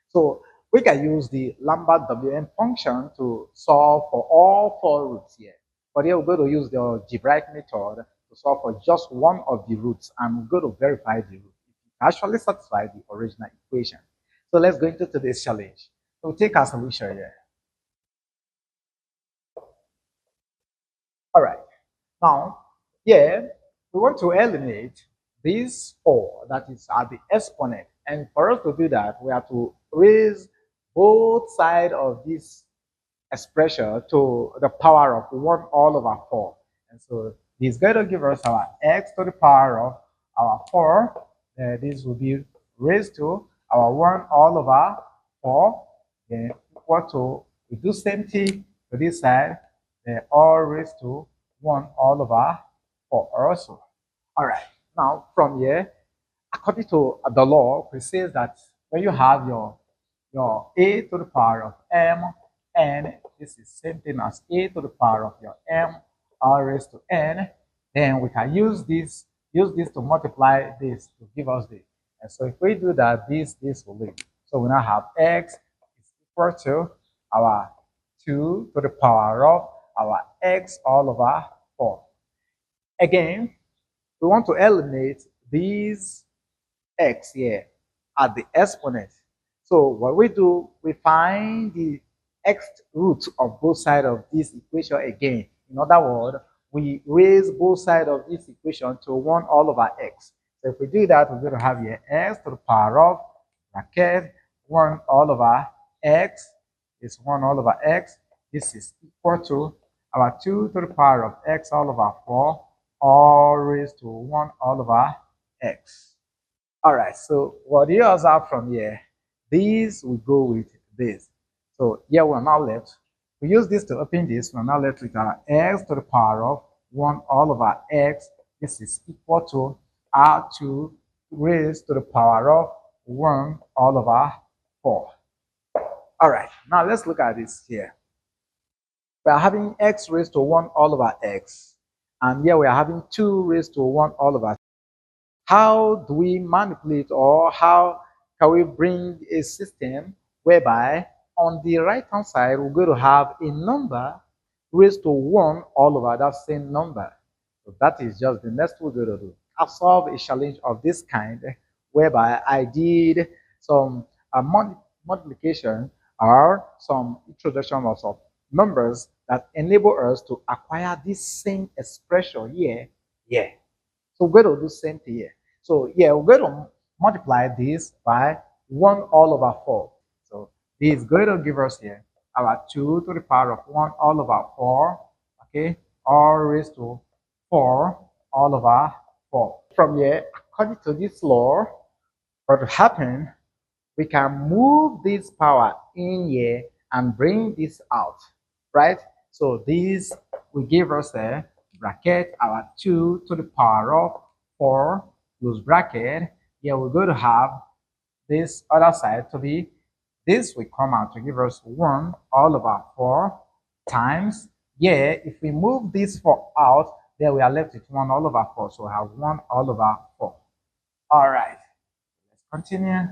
So we can use the Lambert Wn function to solve for all 4 roots here. But here we're going to use the algebraic method to solve for just one of the roots, and we're going to verify the root. It actually satisfies the original equation. So let's go into today's challenge. So we'll take our solution here. All right. Now, here we want to eliminate these 4 that is at the exponent. And for us to do that, we have to raise both sides of this expression to the power of 1 all over 4. And so this is going to give us our x to the power of our 4. This will be raised to our 1 all over 4. Then equal to, we do same thing to this side. All raised to 1 all over 4 also. All right. Now from here, according to the law, it says that when you have your a to the power of m, n, this is same thing as a to the power of your m, r raised to n, then we can use this to multiply this to give us this. And so if we do that, this will leave. So we now have x is equal to our 2 to the power of our x all over 4. Again, we want to eliminate these x here at the exponent. So what we do, we find the x root of both sides of this equation again. In other words, we raise both sides of this equation to 1 all over x. So if we do that, we're going to have here x to the power of bracket 1 all over x is 1 all over x. This is equal to our 2 to the power of x all over 4, all raised to 1 all over x. All right, so what you observe from here, these will go with this. So here we're now left. We use this to open this. We're now left with our x to the power of 1 all over x. This is equal to r2 raised to the power of 1 all over 4. All right, now let's look at this here. We are having x raised to 1 all over x. And here we are having 2 raised to 1 all over. How do we manipulate, or how can we bring a system whereby on the right hand side we're going to have a number raised to 1 all over that same number? So that is just the next we're going to do. I've solved a challenge of this kind whereby I did some multiplication or some introduction of some numbers that enable us to acquire this same expression here. Yeah. So we're going to do the same thing here. So yeah, we're going to multiply this by 1 all over 4. So this is going to give us here our 2 to the power of 1 all over 4, okay, all raised to 4 all over 4. From here, according to this law, what will happen, we can move this power in here and bring this out, right? So this will give us a bracket, our 2 to the power of 4, close bracket. Here we're going to have this other side to be, this will come out to give us 1 all over 4 times, yeah, if we move this 4 out, then we are left with 1 all over 4. So we have 1 all over 4. All right, let's continue.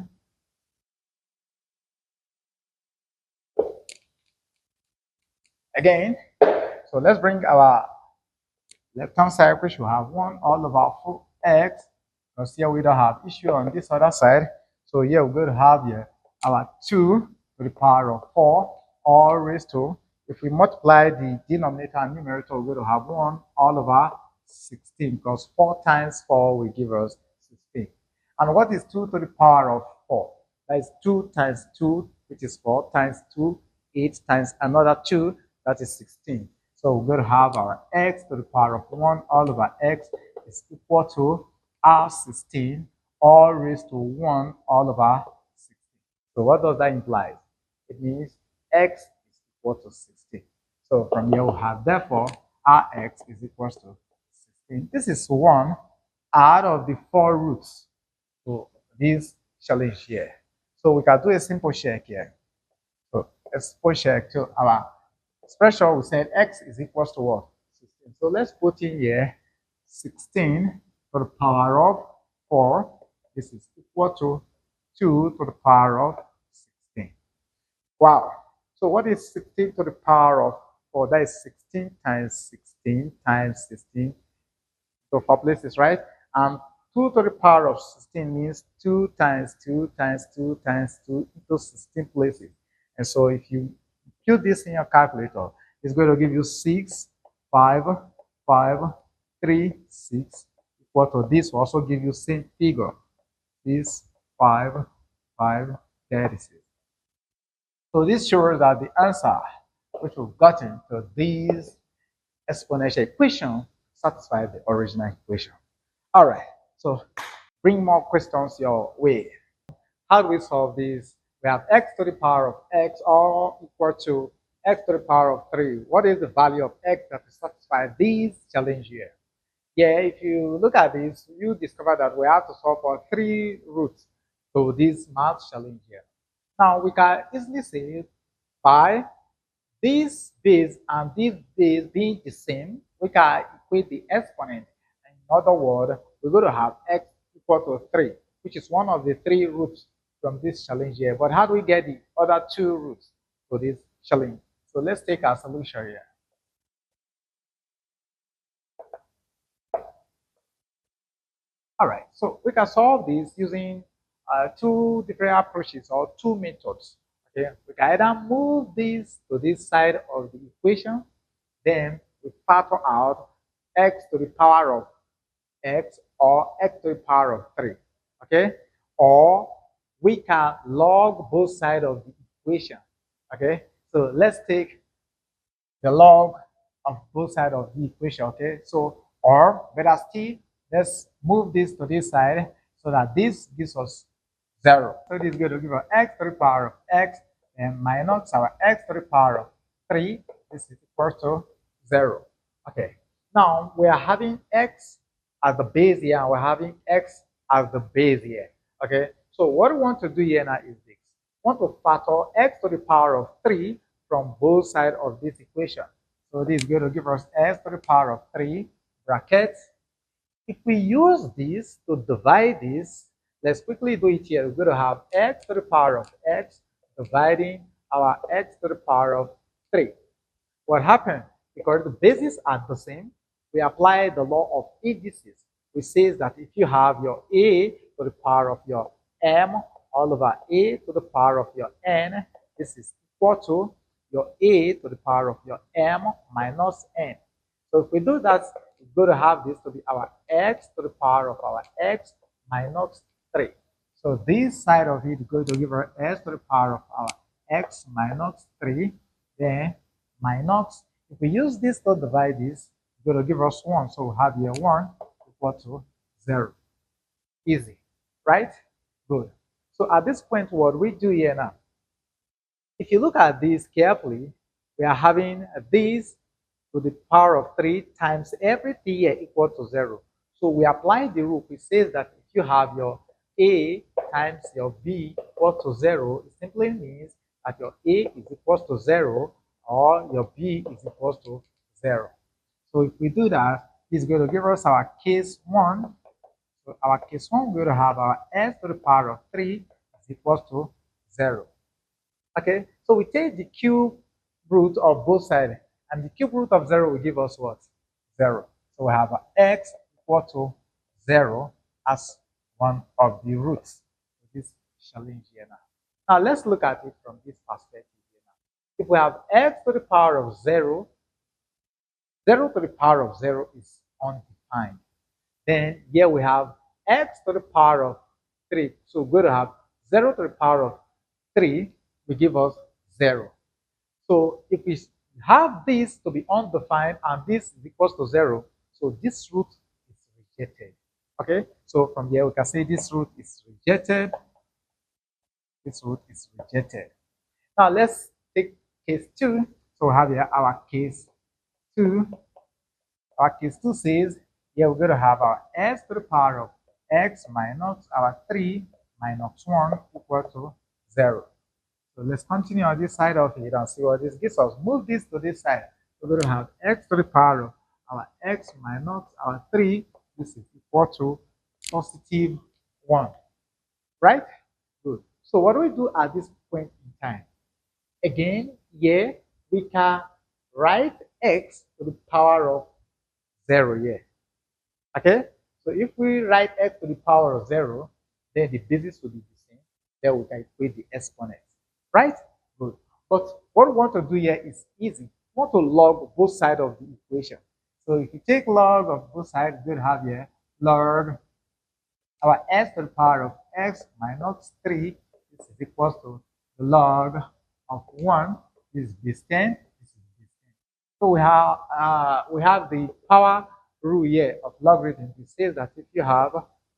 Again, so let's bring our left hand side, which will have 1 all over 4x, because here we don't have issue on this other side. So here we're going to have here our 2 to the power of 4 all raised to, if we multiply the denominator and numerator, we're going to have 1 all over 16, because 4 times 4 will give us 16. And what is 2 to the power of 4? That is 2 times 2, which is 4, times 2, 8, times another 2, that is 16. So we're going to have our x to the power of 1 all over x is equal to our 16 all raised to 1 all over 16. So what does that imply? It means x is equal to 16. So from here we have, therefore, our x is equal to 16. This is 1 out of the 4 roots to this challenge here. So we can do a simple check here. So a simple check to our expression, we said x is equal to what? 16. So let's put in here 16 to the power of 4. This is equal to 2 to the power of 16. Wow. So what is 16 to the power of 4? That is 16 times 16 times 16. So 4 places, right? 2 to the power of 16 means 2 times 2 times 2 times 2 into 16 places. And so if you put this in your calculator, it's going to give you 6, 5, 5, 3, 6, equal to this will also give you same figure. This 5, 5, 36. So this shows that the answer which we've gotten to this exponential equation satisfies the original equation. All right, so bring more questions your way. How do we solve this? We have x to the power of x all equal to x to the power of 3. What is the value of x that will satisfy this challenge here? Yeah, if you look at this, you discover that we have to solve for 3 roots to this math challenge here. Now we can easily say by this base and this base being the same, we can equate the exponent. In other words, we're going to have x equal to 3, which is one of the 3 roots from this challenge here. But how do we get the other 2 roots to this challenge? So let's take our solution here. All right, so we can solve this using 2 different approaches or 2 methods. Okay, we can either move this to this side of the equation, then we factor out x to the power of x or x to the power of 3. Okay, or we can log both sides of the equation. Okay, so let's take the log of both sides of the equation. Okay, so or better still, let's move this to this side so that this gives us 0. So this is going to give us x to the power of x and minus our x to the power of 3. This is equal to 0. Okay, now we are having x as the base here and we're having x as the base here. Okay, so what we want to do here now is this. We want to factor x to the power of 3 from both sides of this equation. So this is going to give us x to the power of 3 bracket. If we use this to divide this, let's quickly do it here. We're going to have x to the power of x dividing our x to the power of 3. What happened? Because the bases are the same, we apply the law of indices, which says that if you have your a to the power of your m all over a to the power of your n, this is equal to your a to the power of your m minus n. So if we do that, we're going to have this to be our x to the power of our x minus 3. So this side of it is going to give us x to the power of our x minus 3. Then minus, if we use this to divide this, it's going to give us 1. So we have here 1 equal to 0. Easy, right? Good. So at this point, what we do here now, if you look at this carefully, we are having this to the power of 3 times everything here equal to 0. So we apply the rule which says that if you have your a times your b equal to 0, it simply means that your a is equal to 0 or your b is equal to 0. So if we do that, it's going to give us our case 1. So our case 1, we're going to have our s to the power of 3 is equal to 0. Okay, so we take the cube root of both sides, and the cube root of 0 will give us what? 0. So we have x equal to 0 as one of the roots of this challenge here now. Now let's look at it from this perspective here now. If we have x to the power of 0, 0 to the power of 0 is undefined. Then here we have x to the power of 3. So we're going to have 0 to the power of 3 will give us 0. So if we have this to be undefined and this is equal to 0, so this root is rejected. Okay, so from here we can say this root is rejected. This root is rejected. Now let's take case 2. So we have here our case 2. Our case 2 says here we're going to have our s to the power of x minus our 3 minus 1 equal to 0. So let's continue on this side of it and see what this gives us. Move this to this side. We're going to have x to the power of our x minus our 3. This is equal to positive 1. Right? Good. So what do we do at this point in time? Again, here we can write x to the power of 0 here. Okay? So if we write x to the power of 0, then the basis will be the same. Then we can equate the exponents. Right? Good. But what we want to do here is easy. We want to log both sides of the equation. So if you take log of both sides, we're going to have here log our s to the power of x minus 3. This is equal to the log of 1. This is base 10. This is base 10. So we have the power rule here of logarithm. It says that if you have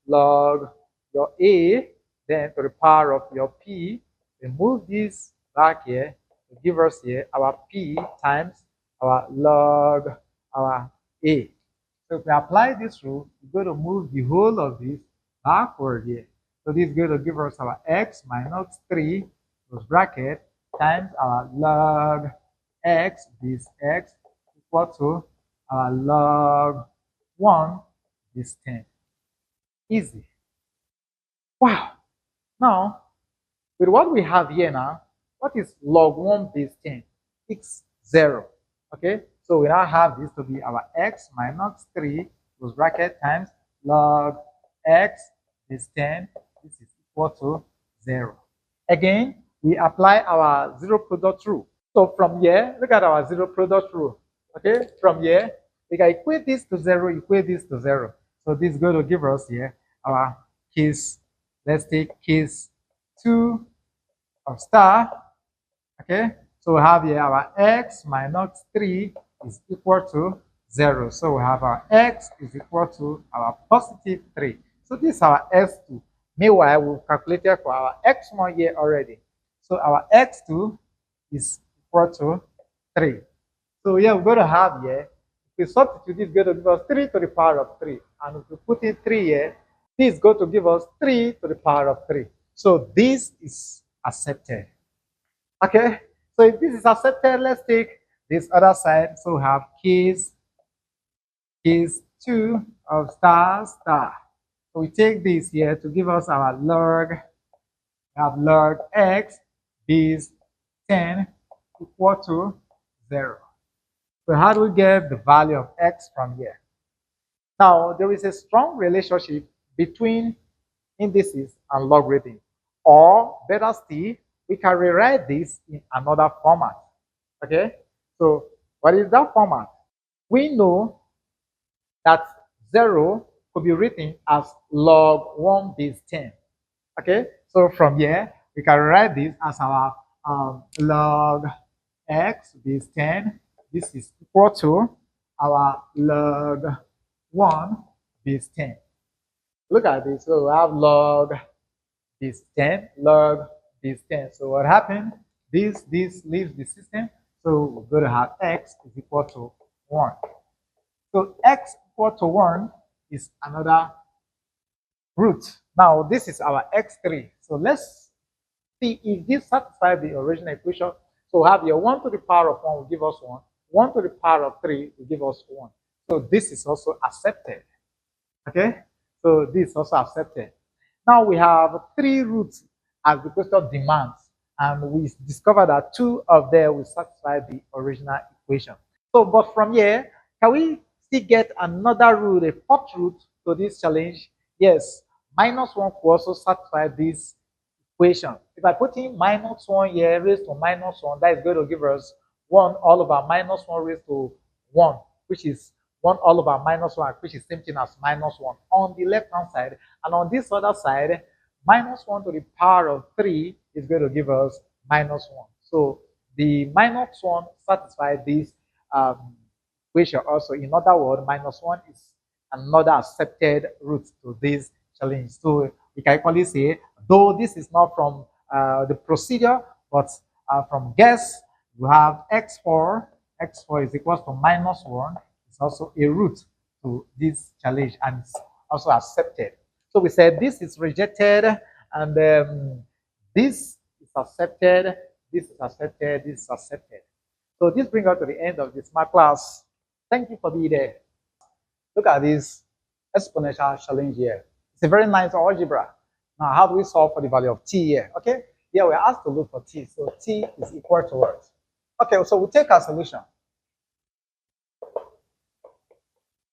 log your a, then to the power of your p, we move this back here to give us here our p times our log our a. So if we apply this rule, we're going to move the whole of this backward here. So this is going to give us our x minus 3 close bracket times our log x, this x equal to our log 1 is 10. Easy. Wow. Now, with what we have here now, what is log 1 base 10? It's 0. Okay, so we now have this to be our x minus 3 close bracket times log x base 10. This is equal to 0. Again, we apply our zero product rule. So from here, look at our zero product rule. Okay, from here, we can equate this to 0, equate this to 0. So this is going to give us here our case. Let's take case 2 of star. Okay, so we have here our x minus 3 is equal to 0. So we have our x is equal to our positive 3. So this is our x2. Meanwhile, we've calculated for our x1 here already. So our x2 is equal to 3. So here we're going to have here, if we substitute, this is going to give us 3 to the power of 3. And if we put in 3 here, this is going to give us 3 to the power of 3. So this is accepted. Okay, so if this is accepted, let's take this other side. So we have case 2 of star star. So we take this here to give us our log. We have log x is 10 equal to 0. So how do we get the value of x from here? Now, there is a strong relationship between indices and logarithm. Or better still, we can rewrite this in another format. Okay? So what is that format? We know that 0 could be written as log 1 base 10. Okay? So from here, we can write this as our log x base 10. This is equal to our log 1 base 10. Look at this. So we have log base 10, log base 10. So what happened? This leaves the system. So we're going to have x is equal to 1. So x equal to 1 is another root. Now this is our x3. So let's see if this satisfies the original equation. So we have your 1 to the power of 1 will give us 1. 1 to the power of 3 will give us 1. So this is also accepted. Okay? So this is also accepted. Now we have 3 roots as the question demands. And we discovered that 2 of them will satisfy the original equation. So, but from here, can we still get another root, a fourth root to this challenge? Yes, minus 1 could also satisfy this equation. If I put in minus 1 here raised to minus 1, that is going to give us 1 all over minus 1 raised to 1, which is 1 all over minus 1, which is same thing as minus 1 on the left hand side. And on this other side, minus 1 to the power of 3 is going to give us minus 1. So the minus 1 satisfies this equation also. In other words, minus 1 is another accepted root to this challenge. So we can equally say, though this is not from the procedure, but from guess, we have x4. x4 is equal to minus 1. It's also a root to this challenge and it's also accepted. So we said this is rejected and this is accepted, this is accepted, this is accepted. So this brings us to the end of this smart class. Thank you for being there. Look at this exponential challenge here. It's a very nice algebra. Now, how do we solve for the value of t here? Okay, here we're asked to look for t. So t is equal to what? Okay, so we'll take our solution.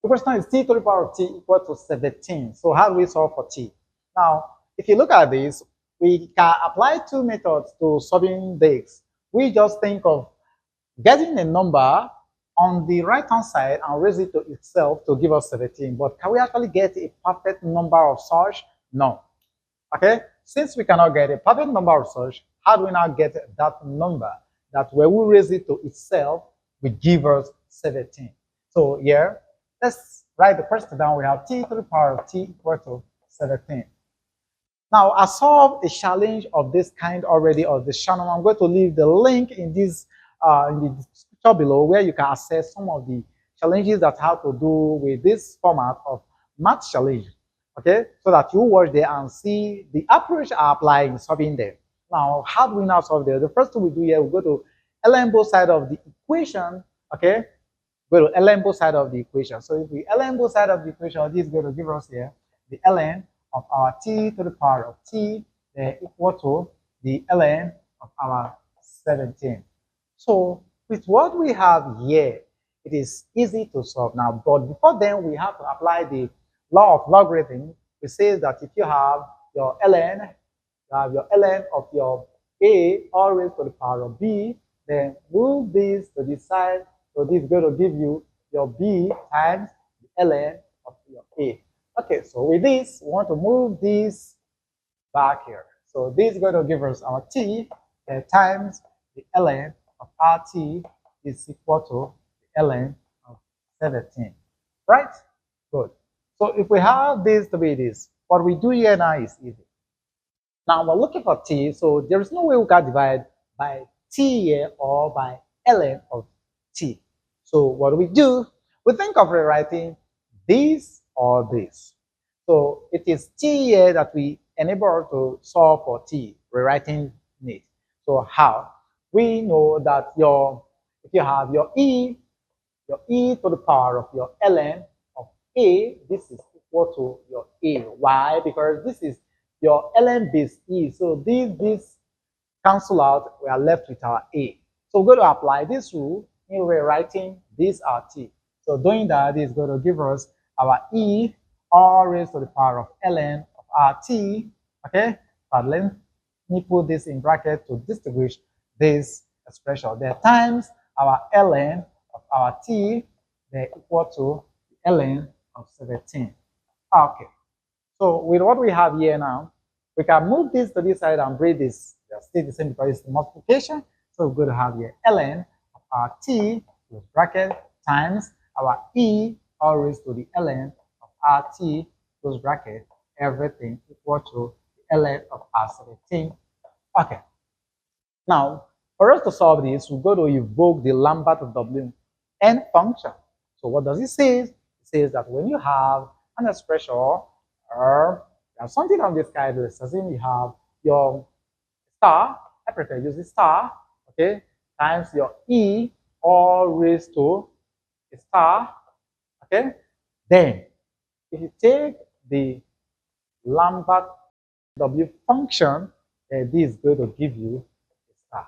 The question is t to the power of t equal to 17. So how do we solve for t? Now, if you look at this, we can apply 2 methods to solving this. We just think of getting a number on the right hand side and raise it to itself to give us 17. But can we actually get a perfect number of such? No. Okay? Since we cannot get a perfect number of such, how do we now get that number that when we raise it to itself will give us 17? So here, let's write the question down. We have t to the power of t equal to 17. Now, I solved a challenge of this kind already on the channel. I'm going to leave the link in this in the description below where you can access some of the challenges that have to do with this format of math challenge. Okay, so that you watch there and see the approach I apply in solving them. Now, how do we now solve them? The first thing we do here, we go to ln both side of the equation. Okay, go to ln both side of the equation. So if we ln both side of the equation, this is going to give us here the ln of our t to the power of t equal to the ln of our 17. So with what we have here, it is easy to solve now. But before then, we have to apply the law of logarithm. It says that if you have your ln, you have your ln of your a all raised to the power of b, then move this to this side. So this is going to give you your b times the ln of your a. Okay, so with this, we want to move this back here. So this is going to give us our t times the ln of our t is equal to the ln of 17. Right? Good. So if we have this to be this, what we do here now is easy. Now we're looking for t, so there is no way we can divide by t here or by ln of t. So what do? We think of rewriting this or this. So it is t here that we enable to solve for t, rewriting it. So how? We know that your If you have your e to the power of your ln of a, this is equal to your a. Why? Because this is your ln base e. So this cancel out, we are left with our a. So we're going to apply this rule in rewriting this our t. So doing that is going to give us our e all raised to the power of ln of our t. Okay, but let me put this in bracket to distinguish this expression. There times our ln of our t, they're equal to the ln of 17. Okay, so with what we have here now, we can move this to this side and break this. They're still the same because it's the multiplication. So we're going to have here ln of our t, close bracket, times our e all raised to the ln of our t, close bracket, everything equal to the ln of our 17. Okay. Now, for us to solve this, we're going to invoke the Lambert Wn function. So what does it say? It says that when you have an expression or you have something of this kind, as in you have your star, I prefer using star, okay, times your e all raised to a star, okay, then if you take the Lambert W function, this is going to give you a star.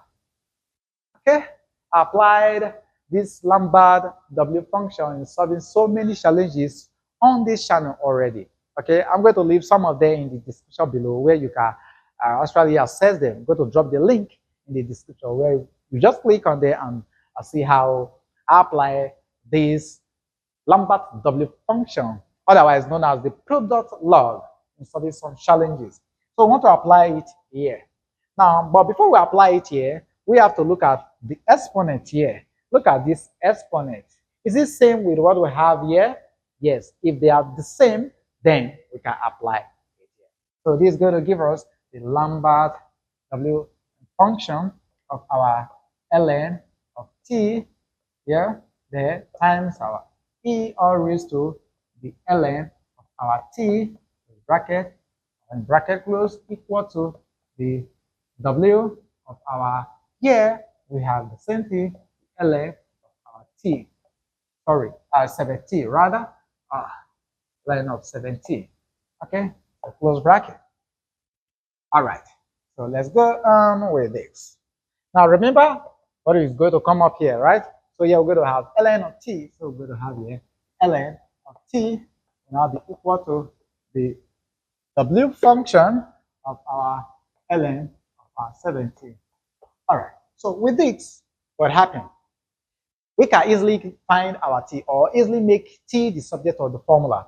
Okay, I applied this Lambert W function in solving so many challenges on this channel already. Okay, I'm going to leave some of them in the description below where you can actually access them. I'm going to drop the link in the description where you just click on there and see how I apply this Lambert W function, otherwise known as the product log, in solving some challenges. So I want to apply it here. Now, but before we apply it here, we have to look at the exponent here. Look at this exponent. Is it same with what we have here? Yes. If they are the same, then we can apply it here. So this is going to give us the Lambert W function of our ln of t here, there, times our e all raised to the ln of our t, bracket, and bracket close, equal to the w of our, here we have the same thing, ln of our t, sorry, 70 rather, ln of 70, okay, so close bracket. All right, so let's go on with this. Now remember what is going to come up here, right? So here we're going to have ln of t, so we're going to have here ln of t will now be equal to the w function of our ln of our 70. All right, so with this, what happened? We can easily find our t or easily make t the subject of the formula.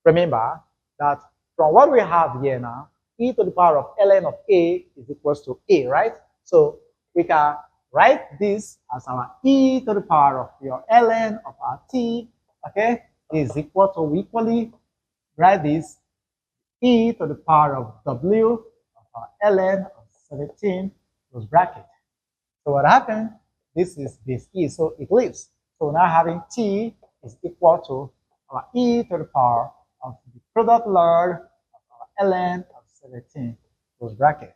Remember that from what we have here now, e to the power of ln of a is equals to a, right? So we can write this as our e to the power of your ln of our t, okay, is equal to, we equally write this e to the power of w of our ln of 17, close bracket. So what happened? This is base e, so it leaves. So now having t is equal to our e to the power of the product log of our ln of 17, close bracket.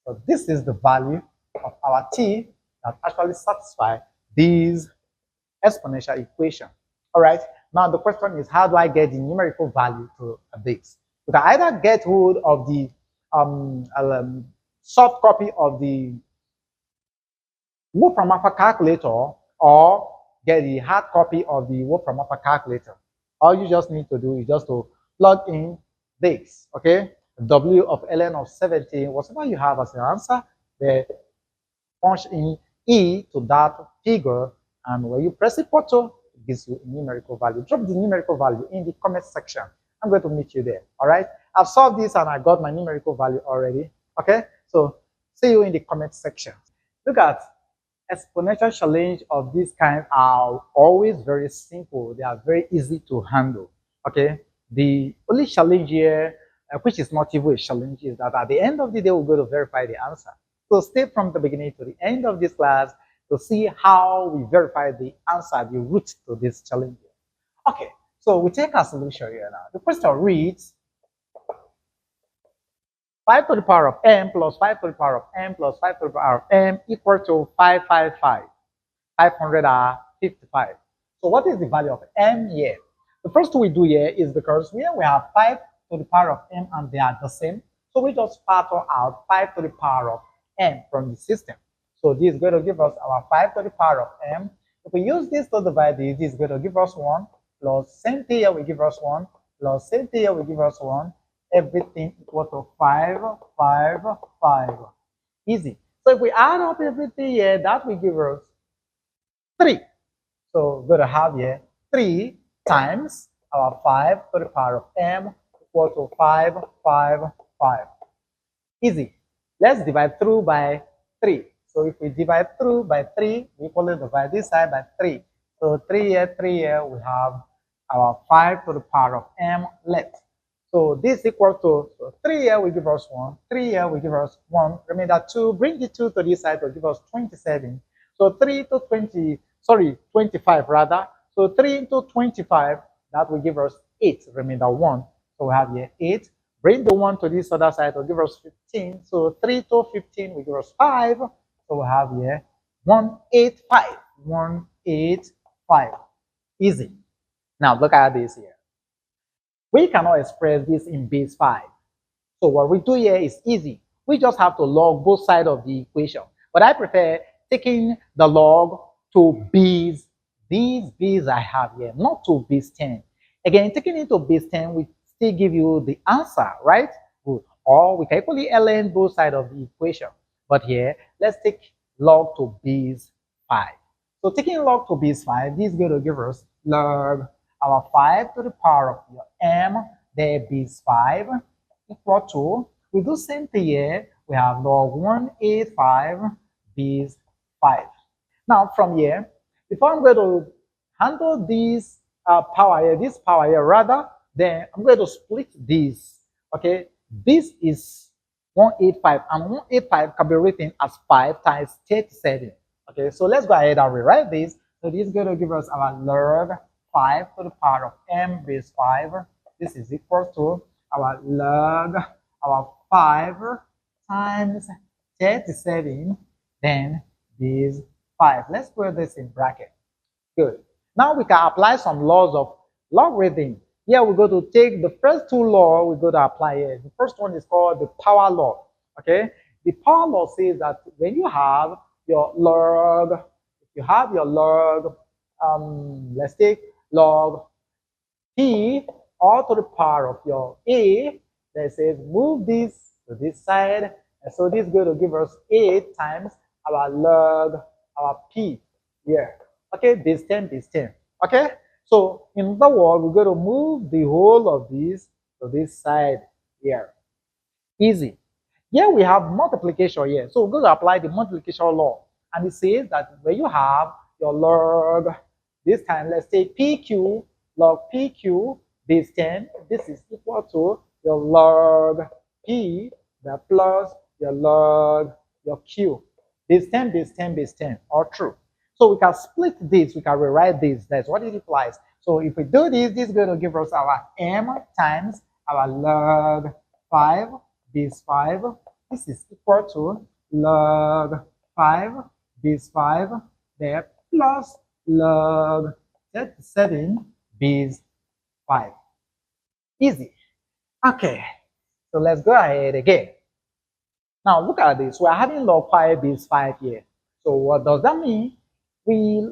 So this is the value of our t that actually satisfy these exponential equation. All right. Now the question is, how do I get the numerical value to this? We can either get hold of the soft copy of the Wolfram Alpha calculator or get the hard copy of the Wolfram Alpha calculator. All you just need to do is just to plug in this, okay? W of ln of 17, whatever you have as an answer, then punch in e to that figure, and when you press it photo, it gives you a numerical value. Drop the numerical value in the comment section. I'm going to meet you there. All right, I've solved this and I got my numerical value already. Okay, so see you in the comment section. Look at exponential challenge of this kind are always very simple. They are very easy to handle. Okay, the only challenge here, which is not even a challenge, is that at the end of the day we're going to verify the answer. So stay from the beginning to the end of this class to see how we verify the answer, the root to this challenge. Okay, so we take a solution here now. The question reads 5 to the power of m plus 5 to the power of m plus 5 to the power of m equal to 555. 555. So what is the value of m here? The first we do here is because here we have 5 to the power of m and they are the same. So we just factor out 5 to the power of m from the system. So this is going to give us our 5 to the power of m. If we use this to divide this is going to give us 1, plus same thing here will give us 1, plus same thing here will give us 1. Everything equal to 5, 5, 5. Easy. So if we add up everything here, that will give us 3. So we're going to have here 3 times our 5 to the power of m equal to 5, 5, 5. Easy. Let's divide through by 3. So if we divide through by 3, we equally divide this side by 3. So 3 here, we have our 5 to the power of m left. So this equal to, so 3 here will give us 1, 3 here will give us 1, remainder 2, bring the 2 to this side will give us 27. So 3 to 25 rather. So 3 into 25, that will give us 8, remainder 1. So we have here 8. Bring the 1 to this other side will give us 15. So 3 to 15 will give us 5. So we have here 185. 185. Easy. Now look at this here. We cannot express this in base 5. So what we do here is easy. We just have to log both sides of the equation. But I prefer taking the log to base, these base I have here, not to base 10. Again, taking it to base 10 will still give you the answer, right? Good. Or we can equally ln both sides of the equation. But here, let's take log to base 5. So taking log to base 5, this is going to give us log our 5 to the power of your m, there base 5, equal to, we do same thing here, we have log 185 base 5. Now from here, before I'm going to handle this power here rather, then I'm going to split this. Okay, this is 185 and 185 can be written as 5 times 37. Okay, so let's go ahead and rewrite this. So this is going to give us our log 5 to the power of m base 5. This is equal to our log our 5 times 37 then base 5. Let's put this in bracket. Good. Now we can apply some laws of logarithm. Here we're going to take the first two laws we're going to apply here. The first one is called the power law. Okay. The power law says that when you have your log, if you have your log, let's take log p all to the power of your a, that says move this to this side, and so this is going to give us 8 times our log our p here. Okay, base 10 base 10. Okay, so in the word we're going to move the whole of this to this side here. Easy. Here we have multiplication here, so we're going to apply the multiplication law, and it says that when you have your log, this time let's take pq, log pq base 10, this is equal to your log p, the plus your log your q, base 10 base 10 base 10, all true. So we can split this, we can rewrite this, that's what it implies. So if we do this, this is going to give us our m times our log 5 base 5, this is equal to log 5 base 5 there plus log 37 base 5. Easy. Okay, so let's go ahead again. Now look at this, we're having log 5 base 5 here. So what does that mean? We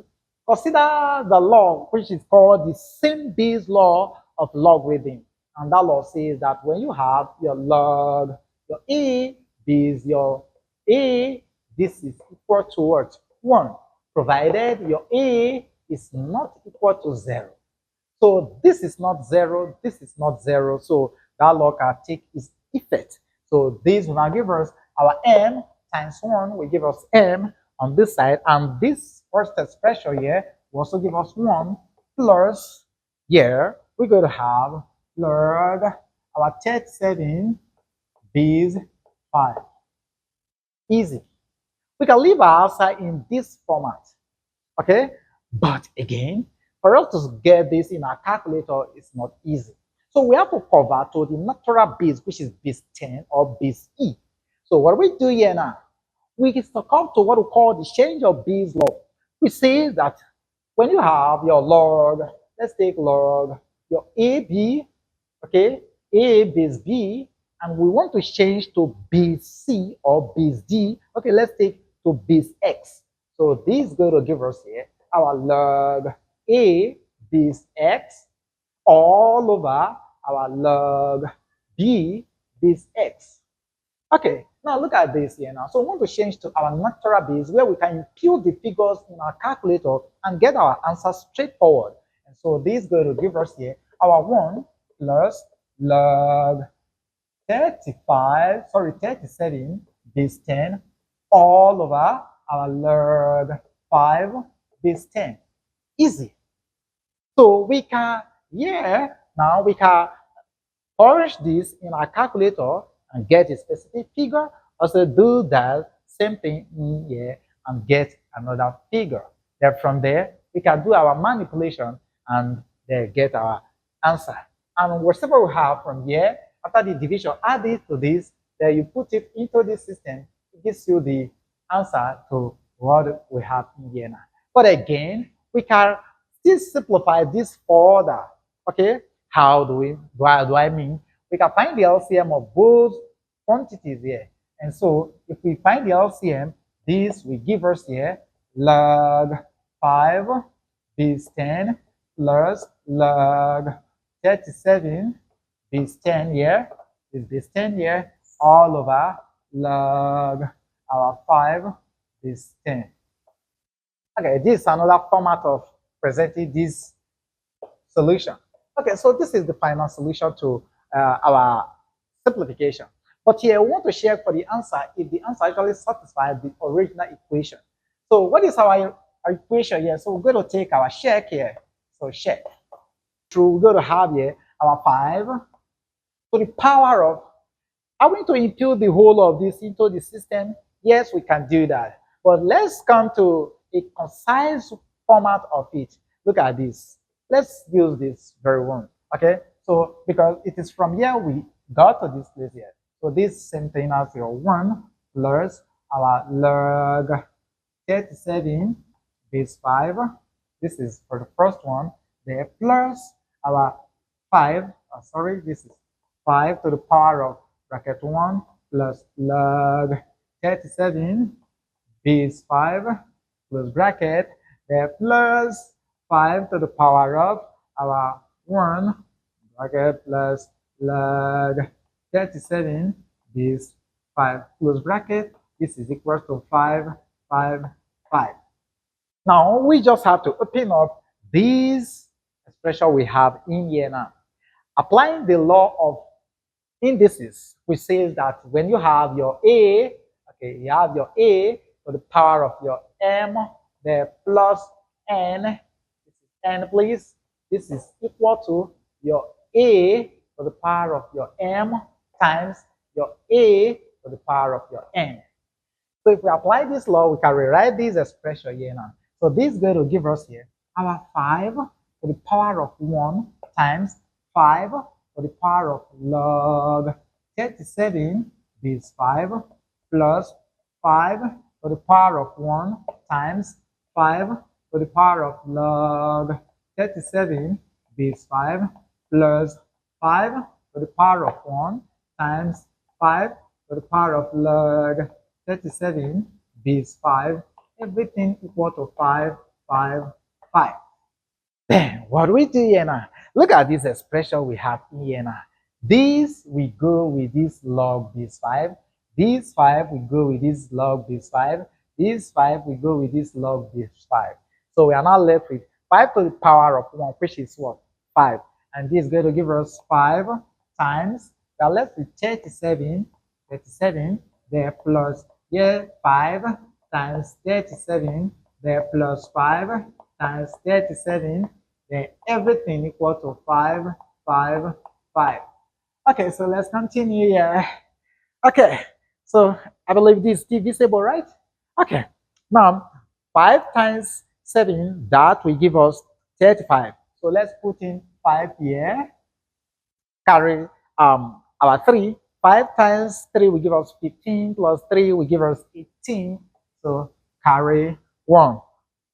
consider the law which is called the same base law of logarithm, and that law says that when you have your log, your a base your a, this is equal to what? 1, provided your a is not equal to 0. So this is not 0, this is not 0, so that law can take its effect. So this will now give us our m times 1 will give us m on this side, and this first expression here will also give us 1 plus here we're going to have log our 37 base 5. Easy. We can leave our answer in this format. Okay, but again, for us to get this in our calculator, it's not easy. So we have to convert to the natural base, which is base 10 or base e. So what we do here now, we succumb to what we call the change of base law. we say that when you have your log, let's take log, your AB, okay, A base B, and we want to change to base C or base D. Okay, let's take to base X. So this is going to give us here our log A base X all over our log B base X. Okay, now look at this here now. So we want to change to our natural base where we can impute the figures in our calculator and get our answer straightforward. And so this is going to give us here our 1 plus log 37 base 10 all over our log 5 base 10. Easy. So we can, now we can polish this in our calculator and get a specific figure. Also do that same thing in here and get another figure. Then from there, we can do our manipulation and then get our answer. And whatever we have from here, after the division, add it to this, then you put it into this system, it gives you the answer to what we have in here now. But again, we can still simplify this further. Okay, how do I mean? We can find the LCM of both quantities here. And so if we find the LCM, this will give us here log 5 base 10 plus log 37 base 10 here, is base 10 here, all over log our 5 base 10. Okay, this is another format of presenting this solution. Okay, so this is the final solution to our simplification. But here, we want to check for the answer if the answer actually satisfies the original equation. So what is our equation here? So we're going to take our check here. So check. So we're going to have here our 5 to the power of, are we going to impute the whole of this into the system? Yes, we can do that. But let's come to a concise format of it. Look at this. Let's use this very one. Okay, so because it is from here we got to this place here. So this same thing as your 1 plus our log 37 base 5. This is for the first one. There plus our 5. This is 5 to the power of bracket 1 plus log 37 base 5 plus bracket there plus 5 to the power of our 1 bracket plus log 37 base 5 close bracket. This is equal to 5, 5, 5. Now we just have to open up this expression we have in here now. Applying the law of indices, which says that when you have your A, okay, you have your A to the power of your M, there plus N, this is N please, this is equal to your A to the power of your M times your A to the power of your N. So if we apply this law, we can rewrite this expression here now. So this is going to give us here our 5 to the power of 1 times 5 to the power of log 37 base 5 plus 5 to the power of 1 times 5 to the power of log 37 base 5 plus 5 to the power of 1 times 5 to the power of log 37 base 5, everything equal to 5, 5, 5. Then what do we do here now? Look at this expression we have here now. This we go with this log base 5. This 5 we go with this log base 5. This 5 we go with this log base 5. So we are now left with 5 to the power of 1, which is what? 5. And this is going to give us 5 times, we are left with 37 there plus here 5 times 37 there plus 5 times 37, then everything equal to 5, 5, 5. Okay, so let's continue here. Okay, so I believe this is divisible, right? Okay, now 5 times 7, that will give us 35. So let's put in 5 here, carry our 3. 5 times 3 will give us 15 plus 3 will give us 18. So carry 1.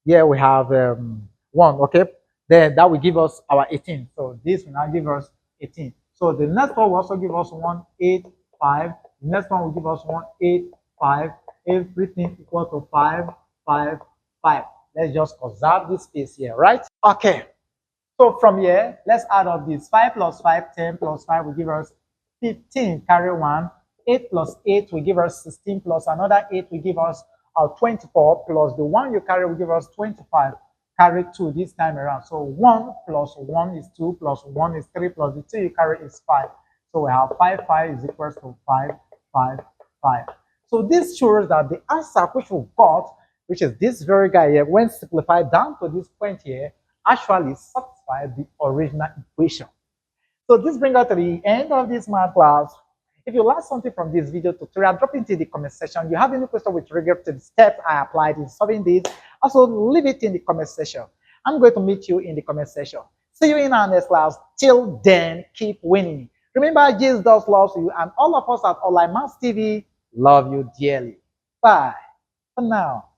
Here we have 1, okay? Then that will give us our 18. So this will now give us 18. So the next one will also give us 1, 8, 5. The next one will give us 1, 8, 5. Everything equal to 5, 5, 5. Let's just observe this space here, right? Okay. So from here, let's add up this. 5 plus 5, 10 plus 5 will give us 15, carry 1. 8 plus 8 will give us 16, plus another 8 will give us 24, plus the 1 you carry will give us 25. Carry 2 this time around. So 1 plus 1 is 2, plus 1 is 3, plus the 2 you carry is 5. So we have 5, 5 is equals to 5, 5, 5. So this shows that the answer which we got, which is this very guy here, when simplified down to this point here, actually satisfy the original equation. So this brings us to the end of this math class. If you learned something from this video tutorial, drop it into the comment section. You have any question with regard to the steps I applied in solving this, also leave it in the comment section. I'm going to meet you in the comment section. See you in our next class. Till then, keep winning. Remember, Jesus loves you, and all of us at Online Maths TV love you dearly. Bye for now.